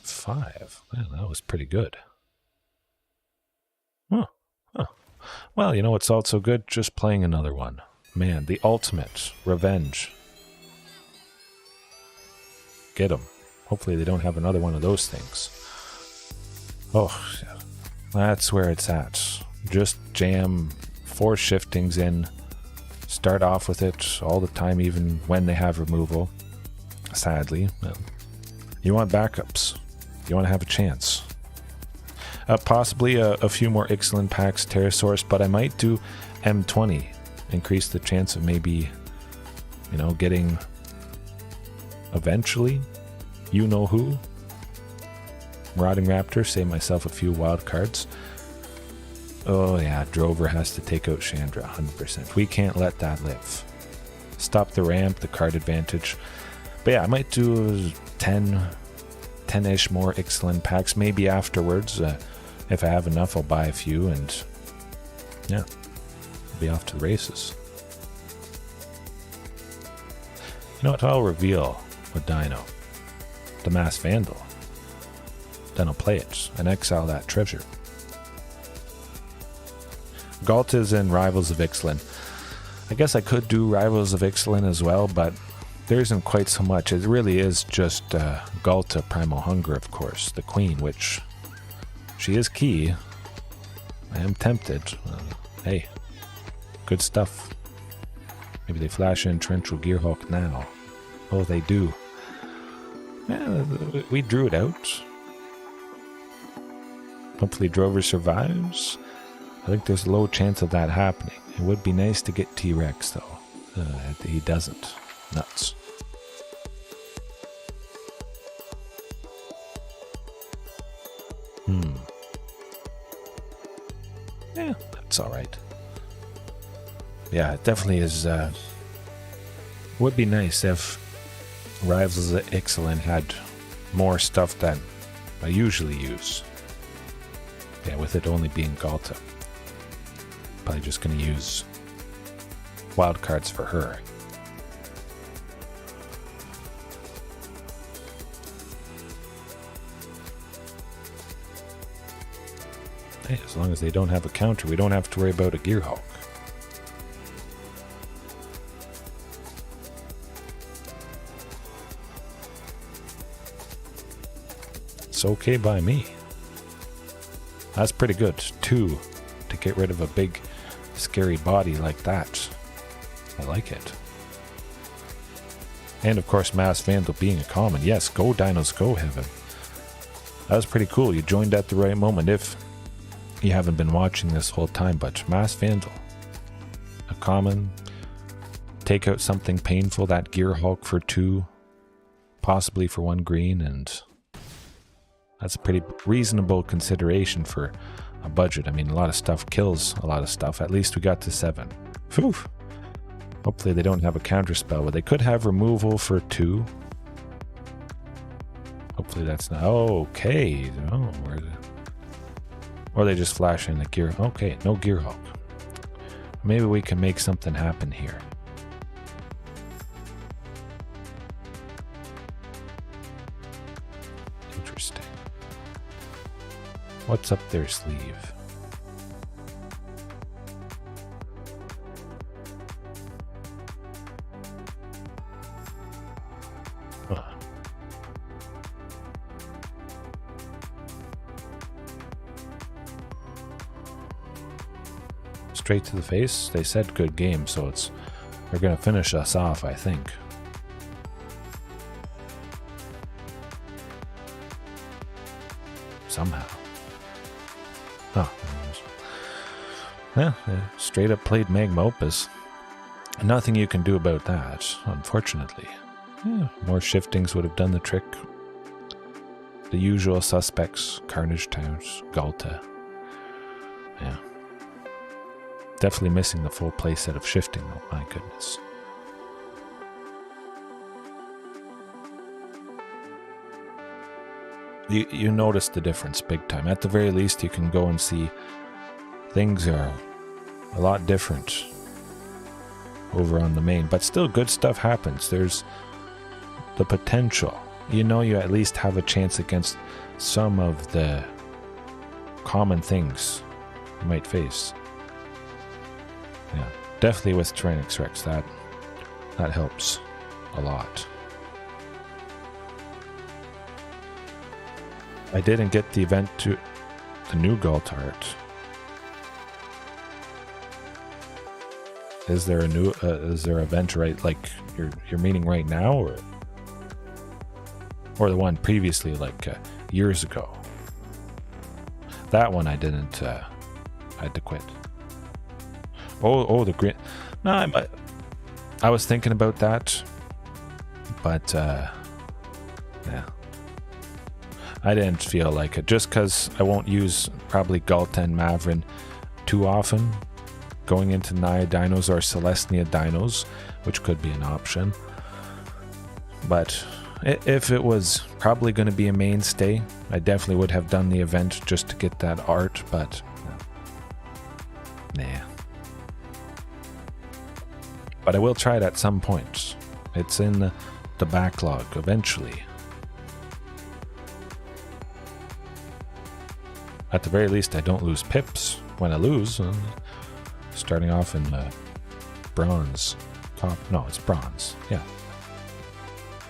5. Well, that was pretty good. Well, you know what's also good? Just playing another one. Man, the ultimate revenge. Get them. Hopefully they don't have another one of those things. Oh, that's where it's at. Just jam 4 shiftings in. Start off with it all the time, even when they have removal. Sadly. You want backups. You want to have a chance. Possibly a few more Ixalan packs, Pterosaurus, but I might do M20. Increase the chance of maybe, you know, getting eventually, you-know-who. Marauding Raptor, save myself a few wild cards. Oh yeah, Drover has to take out Chandra, 100%. We can't let that live. Stop the ramp, the card advantage. But yeah, I might do 10-ish more Ixalan packs, maybe afterwards. If I have enough, I'll buy a few, and yeah, I'll be off to the races. You know what, I'll reveal a dino. The Mass Vandal. Then I'll play it and exile that treasure. Galta's in Rivals of Ixalan. I guess I could do Rivals of Ixalan as well, but there isn't quite so much. It really is just Galta Primal Hunger, of course, the queen, which she is key. I am tempted. Hey, good stuff. Maybe they flash in Torrential Gearhulk now. Oh, they do. Yeah, we drew it out. Hopefully Drover survives. I think there's a low chance of that happening. It would be nice to get T-Rex, though. He doesn't. Nuts. Yeah, that's alright. Yeah, it definitely is. Would be nice if Rivals of Ixalan had more stuff than I usually use. Yeah, with it only being Galta. Probably just going to use wild cards for her. Hey, as long as they don't have a counter, we don't have to worry about a Gearhulk. It's okay by me. That's pretty good. 2 to get rid of a big, scary body like that. I like it. And of course, Mass Vandal being a common. Yes, go Dinos, go Heaven. That was pretty cool. You joined at the right moment if you haven't been watching this whole time, but Mass Vandal. A common. Take out something painful, that Gearhulk for 2. Possibly for 1 green, and that's a pretty reasonable consideration for a budget. I mean, a lot of stuff kills a lot of stuff. At least we got to 7. Phew. Hopefully they don't have a counterspell, but they could have removal for 2. Hopefully that's not... Okay. Oh, where's it? Or they just flash in the gear. Okay, no Gearhulk. Maybe we can make something happen here. Interesting. What's up their sleeve? Straight to the face. They said good game, so they're gonna finish us off, I think. Somehow. Oh, yeah, straight up played Magma Opus. Nothing you can do about that, unfortunately. Yeah, more shiftings would have done the trick. The usual suspects: Carnage Towns, Galta. Yeah. Definitely missing the full playset of shifting, though, my goodness. You notice the difference big time. At the very least, you can go and see things are a lot different over on the main, but still good stuff happens. There's the potential. You know, you at least have a chance against some of the common things you might face. Yeah, definitely with Tyrannosaurus Rex, that helps a lot. I didn't get the event to the new Galtart. Is there a new is there an event right, like you're meaning right now, or the one previously, like years ago? That one I didn't. I had to quit. Oh, the green. No, I was thinking about that, but yeah, I didn't feel like it. Just because I won't use probably Galta and Mavrin too often, going into Naya Dinos or Celestia Dinos, which could be an option. But if it was probably going to be a mainstay, I definitely would have done the event just to get that art, but nah. But I will try it at some point. It's in the backlog eventually. At the very least, I don't lose pips when I lose. Starting off in bronze. No, it's bronze. Yeah.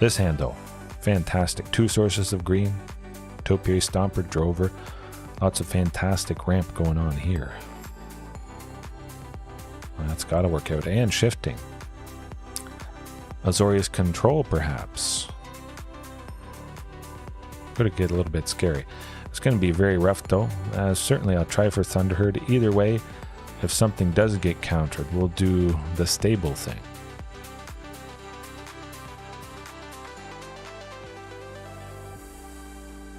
This hand, though, fantastic. 2 sources of green. Topiary Stomper, Drover. Lots of fantastic ramp going on here. That's got to work out. And shifting. Azorius Control, perhaps. Could get a little bit scary. It's going to be very rough, though. Certainly, I'll try for Thunderherd. Either way, if something does get countered, we'll do the stable thing.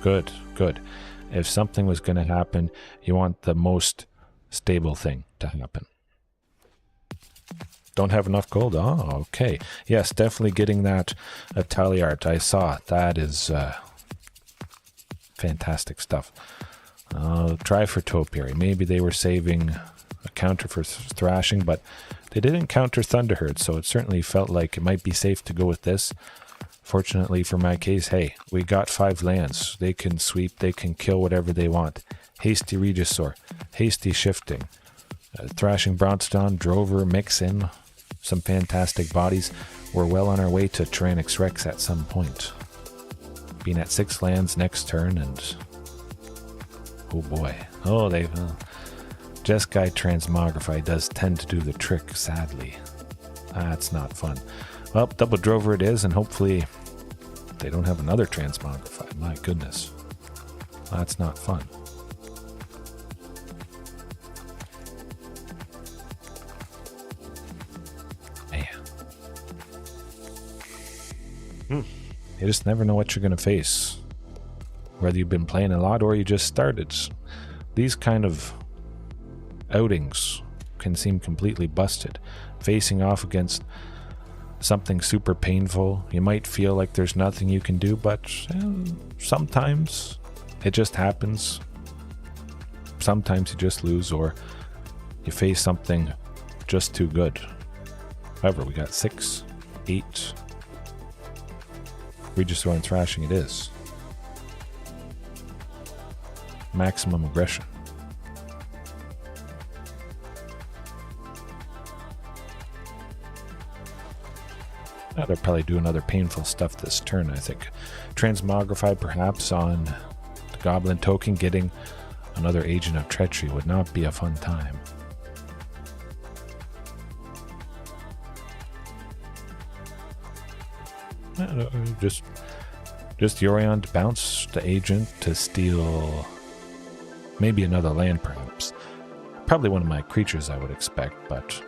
Good, good. If something was going to happen, you want the most stable thing to happen. Don't have enough gold? Oh, okay. Yes, definitely getting that tally art. I saw it. That is fantastic stuff. I'll try for Topiary. Maybe they were saving a counter for Thrashing, but they didn't counter Thunderherd, so it certainly felt like it might be safe to go with this. Fortunately for my case, hey, we got 5 lands. They can sweep, they can kill whatever they want. Hasty Regisaur, hasty shifting. Thrashing Brontodon, Drover, mix in some fantastic bodies. We're well on our way to Tyrannosaurus Rex at some point. Being at 6 lands next turn, and oh boy. Oh, they've Jeskai Transmogrify does tend to do the trick, sadly. That's not fun. Well, double Drover it is, and hopefully they don't have another Transmogrify. My goodness. That's not fun. Man. You just never know what you're going to face. Whether you've been playing a lot or you just started. These kind of outings can seem completely busted. Facing off against something super painful, you might feel like there's nothing you can do, but sometimes it just happens. Sometimes you just lose, or you face something just too good. However, we got 6, 8. Regisaur and Thrashing it is. maximum aggression. They'll probably do another painful stuff this turn, I think. Transmogrify perhaps on the Goblin token. Getting another Agent of Treachery would not be a fun time. Just Yorion to bounce the Agent to steal maybe another land perhaps. Probably one of my creatures I would expect, but...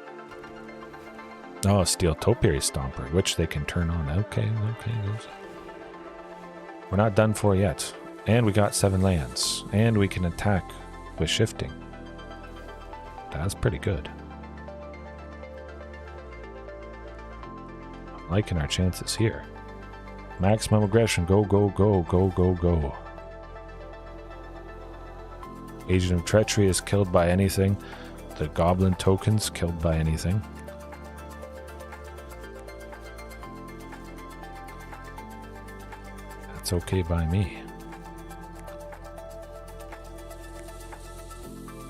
Oh, steal Topiary Stomper, which they can turn on. Okay. We're not done for yet. And we got 7 lands. And we can attack with shifting. That's pretty good. I'm liking our chances here. Maximum aggression. Go. Agent of Treachery is killed by anything. The Goblin token's killed by anything. That's okay by me.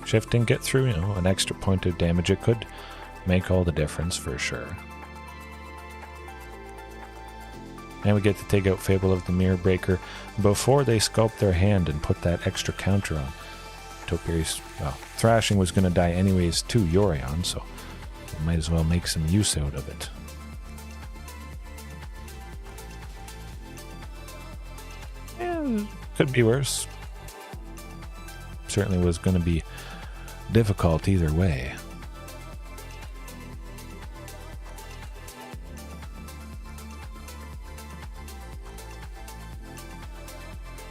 Shifting, get through, an extra point of damage. It could make all the difference for sure. And we get to take out Fable of the Mirror Breaker before they sculpt their hand and put that extra counter on. Topiary's, well, Thrashing was going to die anyways to Yorion, so we might as well make some use out of it. Yeah, could be worse. Certainly was going to be difficult either way.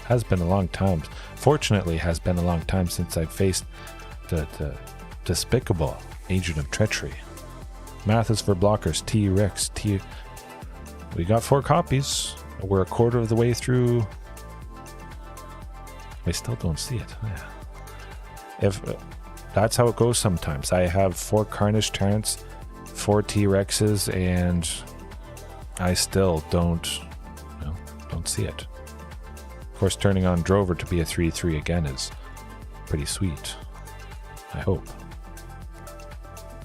Has been a long time. Fortunately, has been a long time since I've faced the despicable Agent of Treachery. Math is for blockers. T-Rex. We got 4 copies. We're a quarter of the way through. We still don't see it. Yeah. If that's how it goes sometimes. I have 4 Carnage Tyrants, 4 T-Rexes, and I still don't see it. Of course, turning on Drover to be a 3/3 again is pretty sweet. I hope.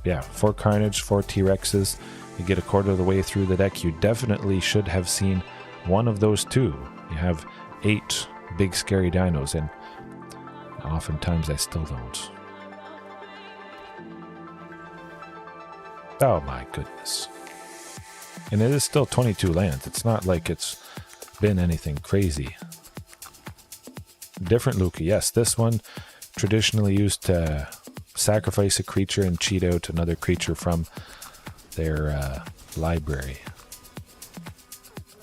Yeah, 4 Carnage, 4 T-Rexes. You get a quarter of the way through the deck. You definitely should have seen one of those 2. You have 8 big scary dinos, and oftentimes I still don't. Oh my goodness. And it is still 22 lands. It's not like it's been anything crazy. Different Luca. Yes, this one traditionally used to sacrifice a creature and cheat out another creature from their library.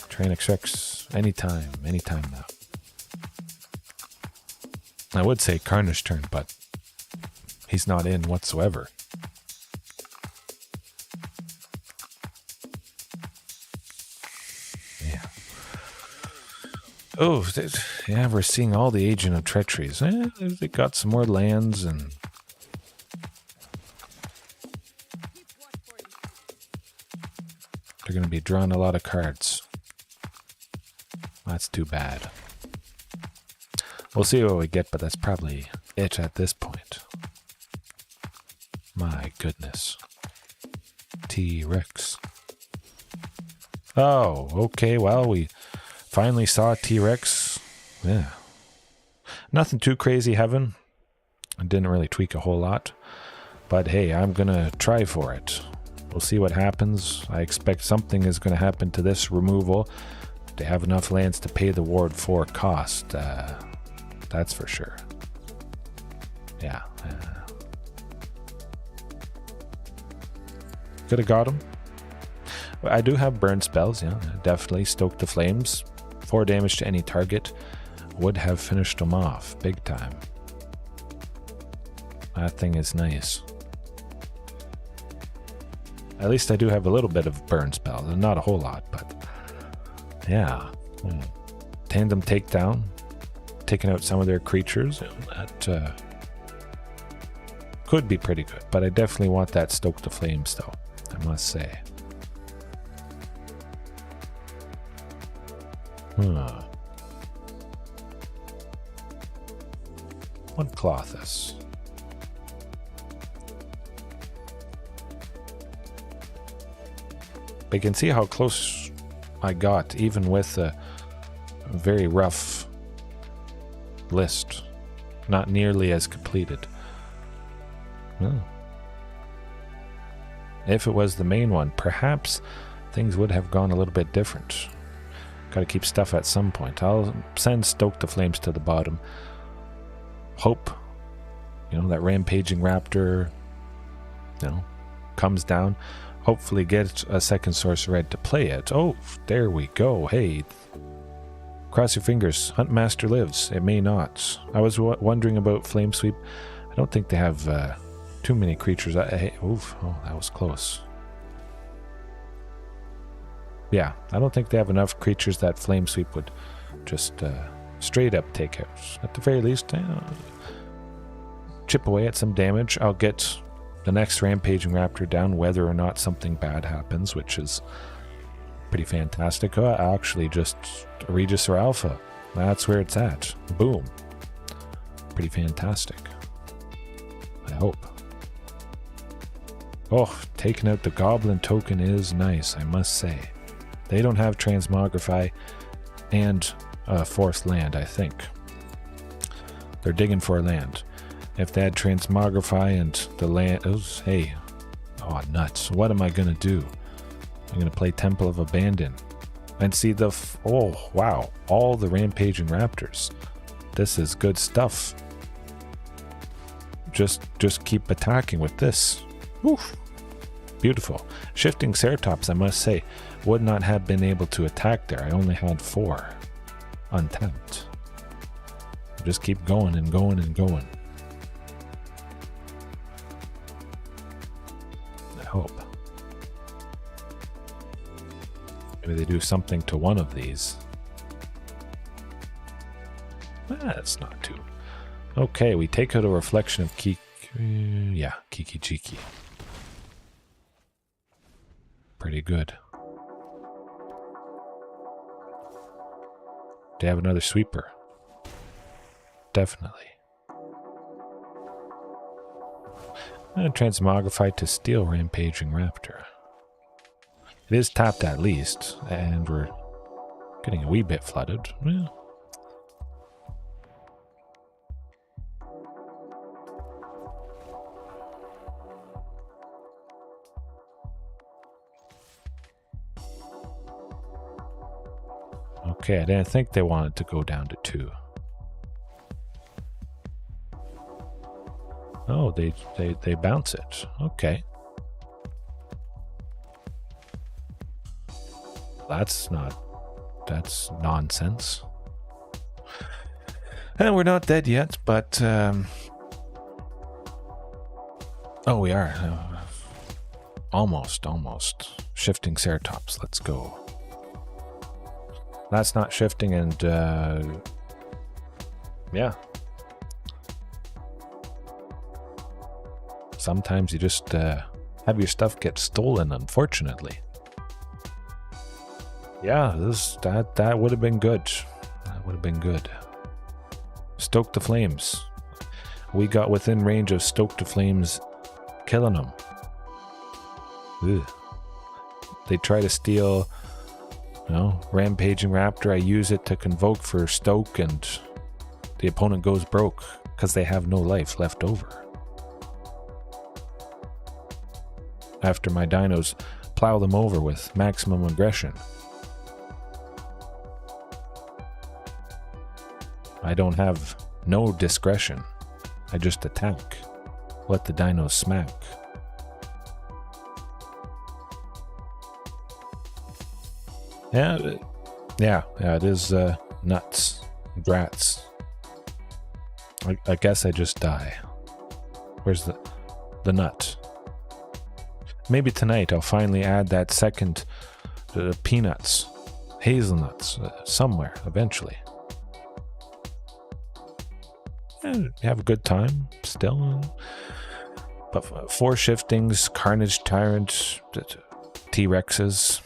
Tranix Rex anytime now. I would say Carnage turn, but he's not in whatsoever. Yeah. Oh, yeah, we're seeing all the Agent of Treacheries. They got some more lands, and they're going to be drawing a lot of cards. That's too bad. We'll see what we get, but that's probably it at this point. My goodness. T-Rex. Oh, okay, well, we finally saw T-Rex. Yeah. Nothing too crazy, Heaven. I didn't really tweak a whole lot. But hey, I'm going to try for it. We'll see what happens. I expect something is going to happen to this removal. They have enough lands to pay the Ward 4 cost. That's for sure. Yeah. Could have got him. I do have burn spells, yeah. Definitely stoke the flames. 4 damage to any target would have finished them off big time. That thing is nice. At least I do have a little bit of burn spells. Not a whole lot, but yeah. Tandem Takedown. Taking out some of their creatures. That could be pretty good, but I definitely want that stoke the flames though, I must say. One Clothis. But you can see how close I got, even with a very rough list. Not nearly as completed. Well, if it was the main one, perhaps things would have gone a little bit different. Gotta keep stuff at some point. I'll send Stoke the Flames to the bottom. Hope, that Rampaging Raptor, comes down. Hopefully get a second Source Red to play it. Oh, there we go. Hey, cross your fingers. Huntmaster lives. It may not. I was wondering about Flame Sweep. I don't think they have too many creatures. Oof, oh, that was close. Yeah, I don't think they have enough creatures that Flame Sweep would just straight up take out. At the very least, chip away at some damage. I'll get the next Rampaging Raptor down whether or not something bad happens, which is pretty fantastic. Oh, actually, just Regisaur Alpha. That's where it's at. Boom. Pretty fantastic. I hope. Oh, taking out the Goblin token is nice, I must say. They don't have Transmogrify and Forced Land, I think. They're digging for land. If they had Transmogrify and the land... hey. Oh, nuts. What am I going to do? I'm going to play Temple of Abandon. And see the... oh, wow. All the Rampaging Raptors. This is good stuff. Just keep attacking with this. Oof. Beautiful. Shifting Ceratops, I must say, would not have been able to attack there. I only had 4 untapped. Just keep going and going and going. I hope. Maybe they do something to one of these. That's not too... okay, we take out a reflection of Kiki Jiki. Pretty good. They have another sweeper. Definitely. And Transmogrify to steal Rampaging Raptor. It is tapped at least, and we're getting a wee bit flooded. Well, okay, I didn't think they wanted to go down to 2. Oh, they bounce it. Okay. That's nonsense. And we're not dead yet, but oh, we are. Almost. Shifting Ceratops. Let's go. That's not shifting, and yeah. Sometimes you just have your stuff get stolen, unfortunately. Yeah, that would have been good. That would have been good. Stoke the Flames. We got within range of Stoke the Flames killing them. Ugh. They try to steal, Rampaging Raptor. I use it to convoke for Stoke, and the opponent goes broke because they have no life left over. After my dinos plow them over with maximum aggression. I don't have no discretion. I just attack. Let the dinos smack. Yeah, it is nuts. Drats. I guess I just die. Where's the nut? Maybe tonight I'll finally add that second peanuts, hazelnuts, somewhere eventually. And have a good time still. But 4 shiftings, Carnage Tyrant, T-Rexes.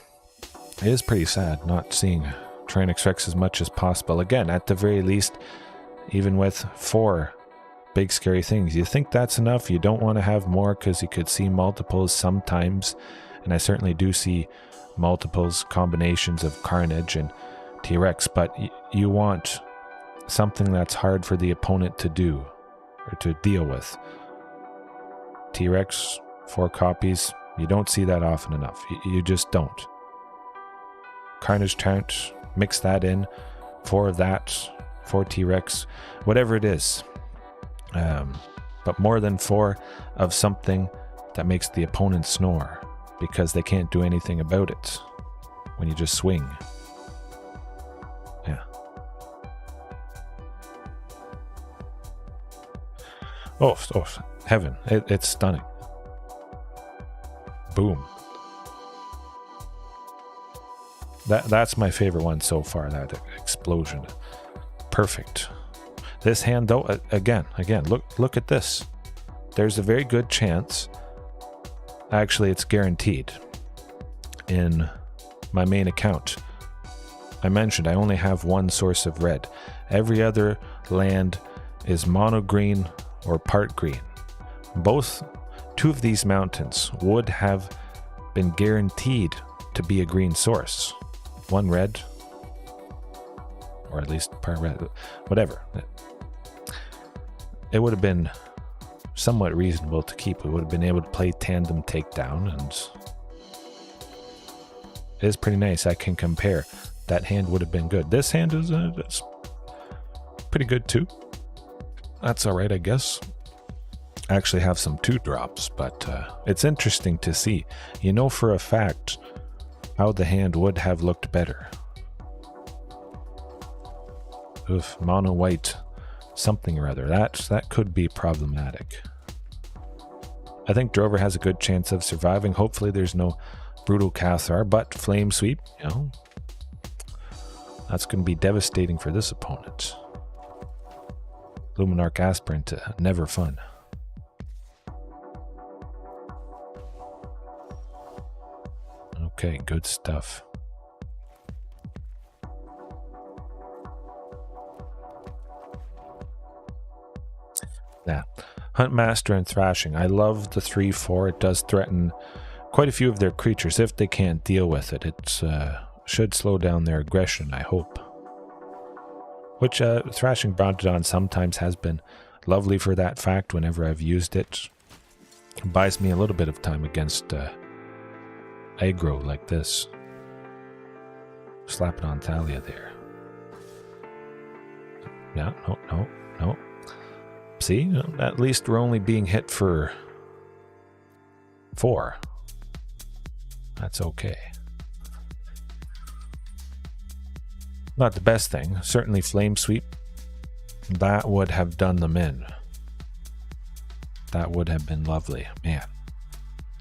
It is pretty sad not seeing Tyrannosaurus Rex as much as possible. Again, at the very least, even with 4 big scary things. You think that's enough? You don't want to have more because you could see multiples sometimes. And I certainly do see multiples, combinations of Carnage and T-Rex. But you want something that's hard for the opponent to do or to deal with. T-Rex, 4 copies. You don't see that often enough. You just don't. Carnage Taunt, mix that in. 4 of that, 4 T-Rex, whatever it is. But more than 4 of something that makes the opponent snore because they can't do anything about it when you just swing. Yeah. Oh, heaven. It's stunning. Boom. That's my favorite one so far, that explosion. Perfect. This hand though, again, look at this. There's a very good chance, actually it's guaranteed, in my main account. I mentioned I only have one source of red. Every other land is mono green or part green. 2 of these mountains would have been guaranteed to be a green source. One red, or at least part red, whatever. It would have been somewhat reasonable to keep. We would have been able to play Tandem Takedown, and it is pretty nice. I can compare. That hand would have been good. This hand is pretty good too. That's alright, I guess. I actually have some 2-drops, but it's interesting to see. You know for a fact how the hand would have looked better. Oof, mono white something or other. That could be problematic. I think Drover has a good chance of surviving. Hopefully there's no Brutal Cathar, but Flame Sweep, you know, that's going to be devastating for this opponent. Luminarch Aspirant, never fun. Okay, good stuff. Yeah, Huntmaster and Thrashing. I love the 3/4. It does threaten quite a few of their creatures if they can't deal with it. It should slow down their aggression, I hope. Which Thrashing Brontodon sometimes has been lovely for that fact whenever I've used it. It buys me a little bit of time against aggro like this. Slap it on Thalia there. Yeah, no. See, at least we're only being hit for 4. That's okay. Not the best thing. Certainly Flame Sweep. That would have done them in. That would have been lovely. Man.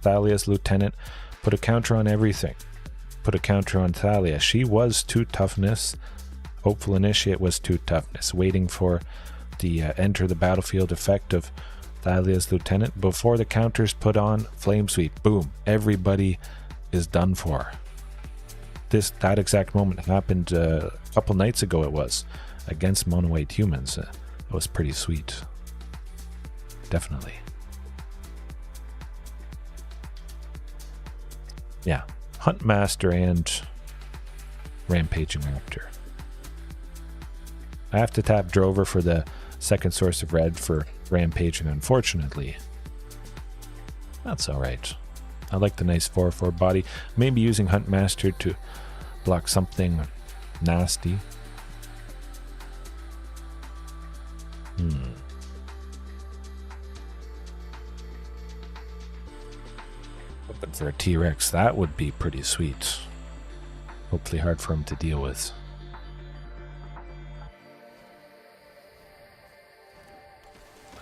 Thalia's Lieutenant. Put a counter on everything. Put a counter on Thalia. She was 2 toughness. Hopeful Initiate was 2 toughness. Waiting for the enter the battlefield effect of Thalia's Lieutenant. Before the counters put on, Flame Sweep. Boom. Everybody is done for. That exact moment happened a couple nights ago, it was, against mono white humans. It was pretty sweet. Definitely. Yeah, Huntmaster and Rampaging Raptor. I have to tap Drover for the second source of red for Rampaging, unfortunately. That's alright. I like the nice 4/4 body. Maybe using Huntmaster to block something nasty. Hoping for a T-Rex. That would be pretty sweet. Hopefully hard for him to deal with.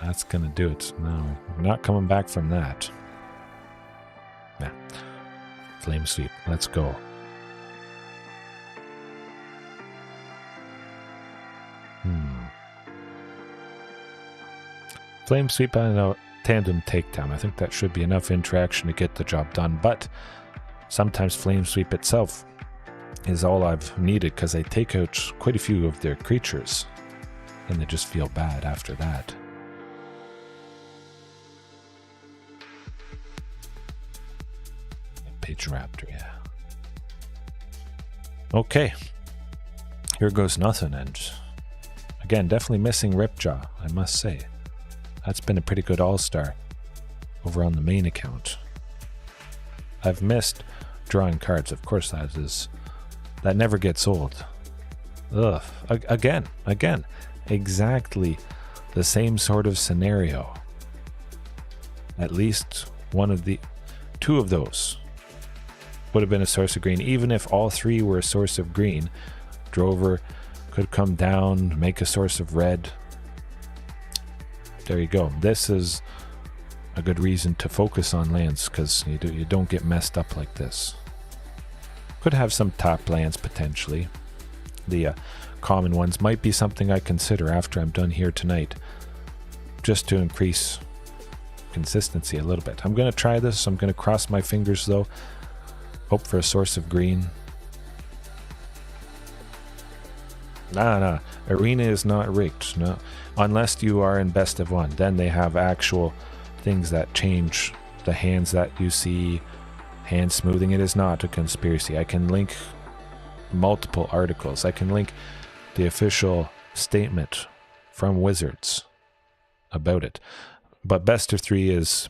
That's gonna do it. No, I'm not coming back from that. Yeah. Flame Sweep. Let's go. Flame Sweep and a Tandem Takedown. I think that should be enough interaction to get the job done, but sometimes Flame Sweep itself is all I've needed because I take out quite a few of their creatures and they just feel bad after that. Rage Raptor, yeah. Okay. Here goes nothing, and again, definitely missing Ripjaw, I must say. That's been a pretty good all-star over on the main account. I've missed drawing cards, of course that never gets old. Ugh, again, exactly the same sort of scenario. At least two of those would have been a source of green. Even if all three were a source of green, Drover could come down, make a source of red. There you go. This is a good reason to focus on lands, because you don't get messed up like this. Could have some top lands potentially. The common ones might be something I consider after I'm done here tonight, just to increase consistency a little bit. I'm going to try this. I'm going to cross my fingers though. Hope for a source of green. Nah. Arena is not rigged. No. Unless you are in best of one. Then they have actual things that change the hands that you see. Hand smoothing. It is not a conspiracy. I can link multiple articles. I can link the official statement from Wizards about it. But best of three is,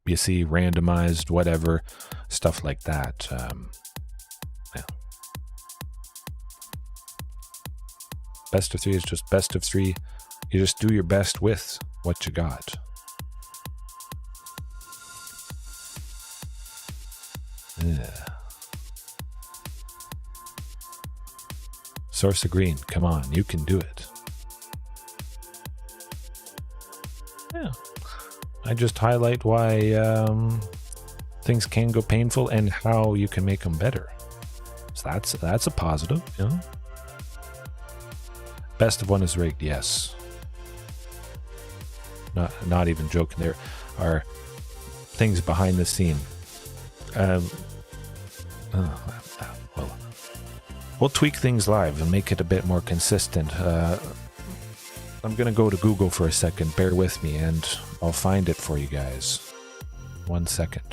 you see, randomized, whatever, stuff like that. Yeah. Best of three is just best of three. You just do your best with what you got. Yeah. Source of green, come on, you can do it. Yeah. I just highlight why things can go painful and how you can make them better. So that's a positive, you know. Best of one is rigged, yes. Not even joking. There are things behind the scene. Well, we'll tweak things live and make it a bit more consistent. I'm gonna go to Google for a second. Bear with me, and I'll find it for you guys. 1 second.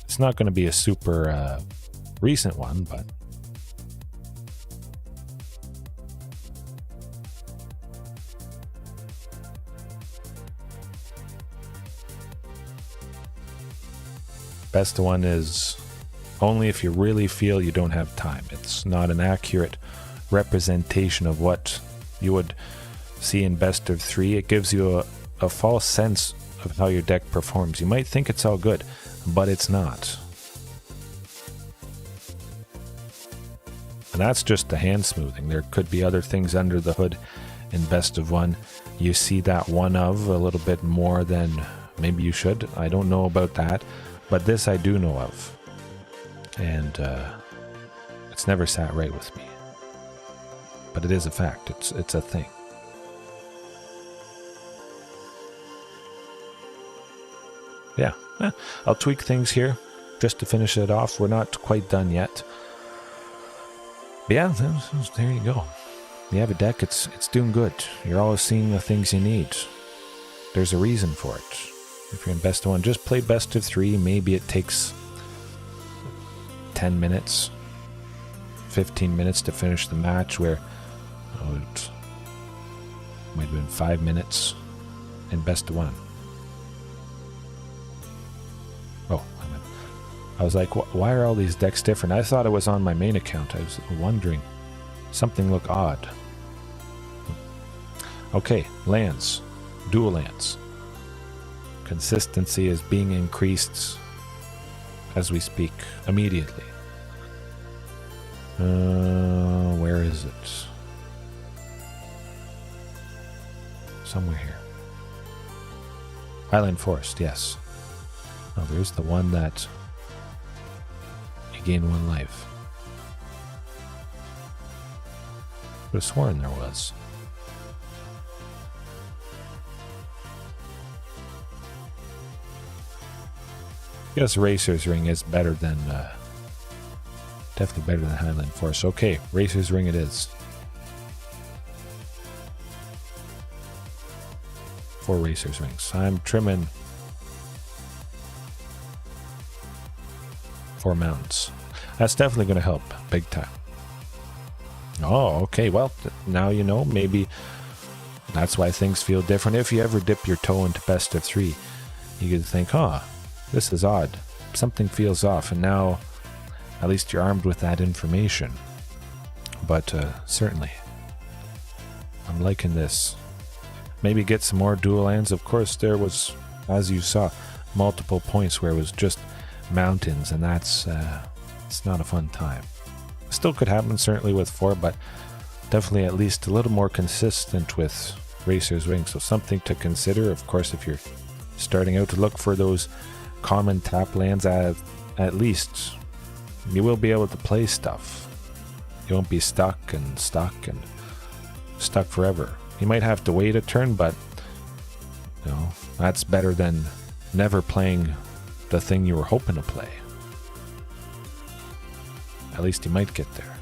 It's not going to be a super recent one, but best one is only if you really feel you don't have time. It's not an accurate representation of what you would see in best of three. It gives you a false sense of how your deck performs. You might think it's all good, but it's not. And that's just the hand smoothing. There could be other things under the hood in best of one. You see that one of a little bit more than maybe you should. I don't know about that, but this I do know of. And it's never sat right with me. But it is a fact. It's a thing. Yeah, I'll tweak things here just to finish it off. We're not quite done yet. But yeah, there you go. You have a deck, it's doing good. You're always seeing the things you need. There's a reason for it. If you're in best of one, just play best of three. Maybe it takes 10 minutes, 15 minutes to finish the match, where it might have been 5 minutes in best of one. Oh, I was like, why are all these decks different? I thought it was on my main account. I was wondering. Something looked odd. Okay, lands. Dual lands. Consistency is being increased as we speak, immediately. Where is it? Somewhere here. Highland Forest, yes. Oh, there's the one that you gain 1 life. Could have sworn there was. I guess Racer's Ring is better than Definitely better than Highland Forest. Okay, Racer's Ring it is. 4 Racer's Rings. I'm trimming 4 mountains. That's definitely going to help big time. Oh, okay. Well, now you know. Maybe that's why things feel different. If you ever dip your toe into best of 3, you could think, oh, this is odd. Something feels off. And now, at least you're armed with that information. But certainly, I'm liking this. Maybe get some more dual lands. Of course, there was, as you saw, multiple points where it was just mountains. And that's it's not a fun time. Still could happen, certainly with 4, but definitely at least a little more consistent with Racer's Ring. So something to consider, of course, if you're starting out to look for those common tap lands, at least you will be able to play stuff. You won't be stuck forever. You might have to wait a turn, but you know, that's better than never playing the thing you were hoping to play. At least you might get there.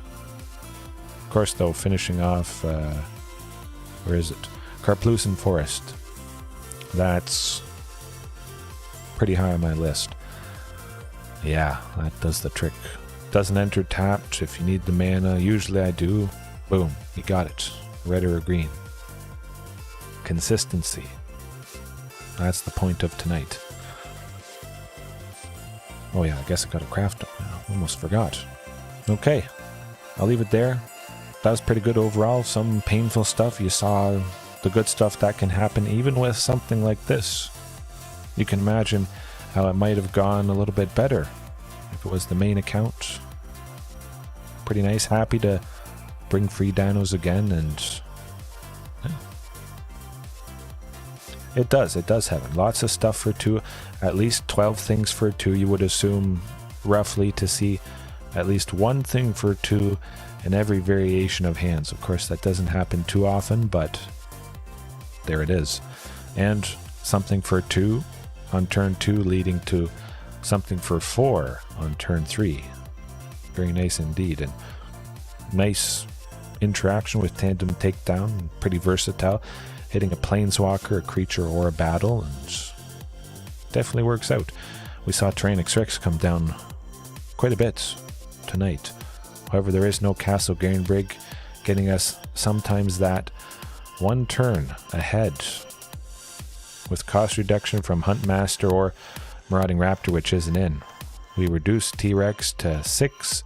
Of course, though, finishing off, where is it? Karplusan Forest. That's pretty high on my list. Yeah, that does the trick. Doesn't enter tapped if you need the mana. Usually I do. Boom, you got it. Red or green. Consistency. That's the point of tonight. Oh yeah, I guess I gotta craft them now. Almost forgot. Okay, I'll leave it there. That was pretty good overall. Some painful stuff. You saw the good stuff that can happen even with something like this. You can imagine how it might have gone a little bit better if it was the main account. Pretty nice. Happy to bring free dinos again, and yeah. It does happen. Lots of stuff for 2. At least 12 things for 2. You would assume roughly to see at least 1 thing for 2 in every variation of hands. Of course, that doesn't happen too often, but there it is. And something for 2 on turn 2, leading to something for 4 on turn 3. Very nice indeed. And nice interaction with Tandem Takedown. Pretty versatile. Hitting a planeswalker, a creature, or a battle, and definitely works out. We saw Tyrannix Rex come down quite a bit tonight. However, there is no Castle Garenbrig, getting us sometimes that 1 turn ahead with cost reduction from Huntmaster or Marauding Raptor, which isn't in. We reduce T-Rex to 6.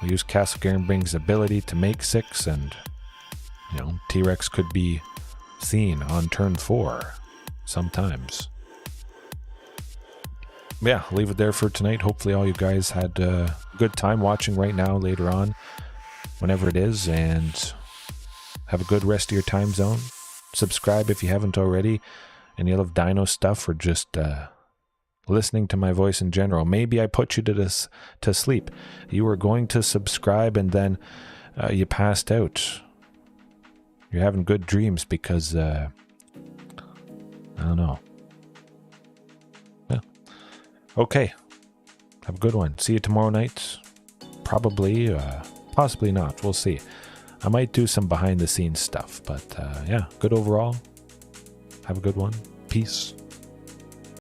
We use Castle Garenbrig's ability to make 6, and you know, T-Rex could be seen on turn 4 sometimes. Yeah, I'll leave it there for tonight. Hopefully all you guys had a good time watching right now, later on, whenever it is, and have a good rest of your time zone. Subscribe if you haven't already, and you love dino stuff, or just listening to my voice in general. Maybe I put you to sleep. You were going to subscribe and then you passed out. You're having good dreams because I don't know. Yeah. Okay. Have a good one. See you tomorrow night. Probably, possibly not. We'll see. I might do some behind the scenes stuff, but yeah, good overall. Have a good one. Peace.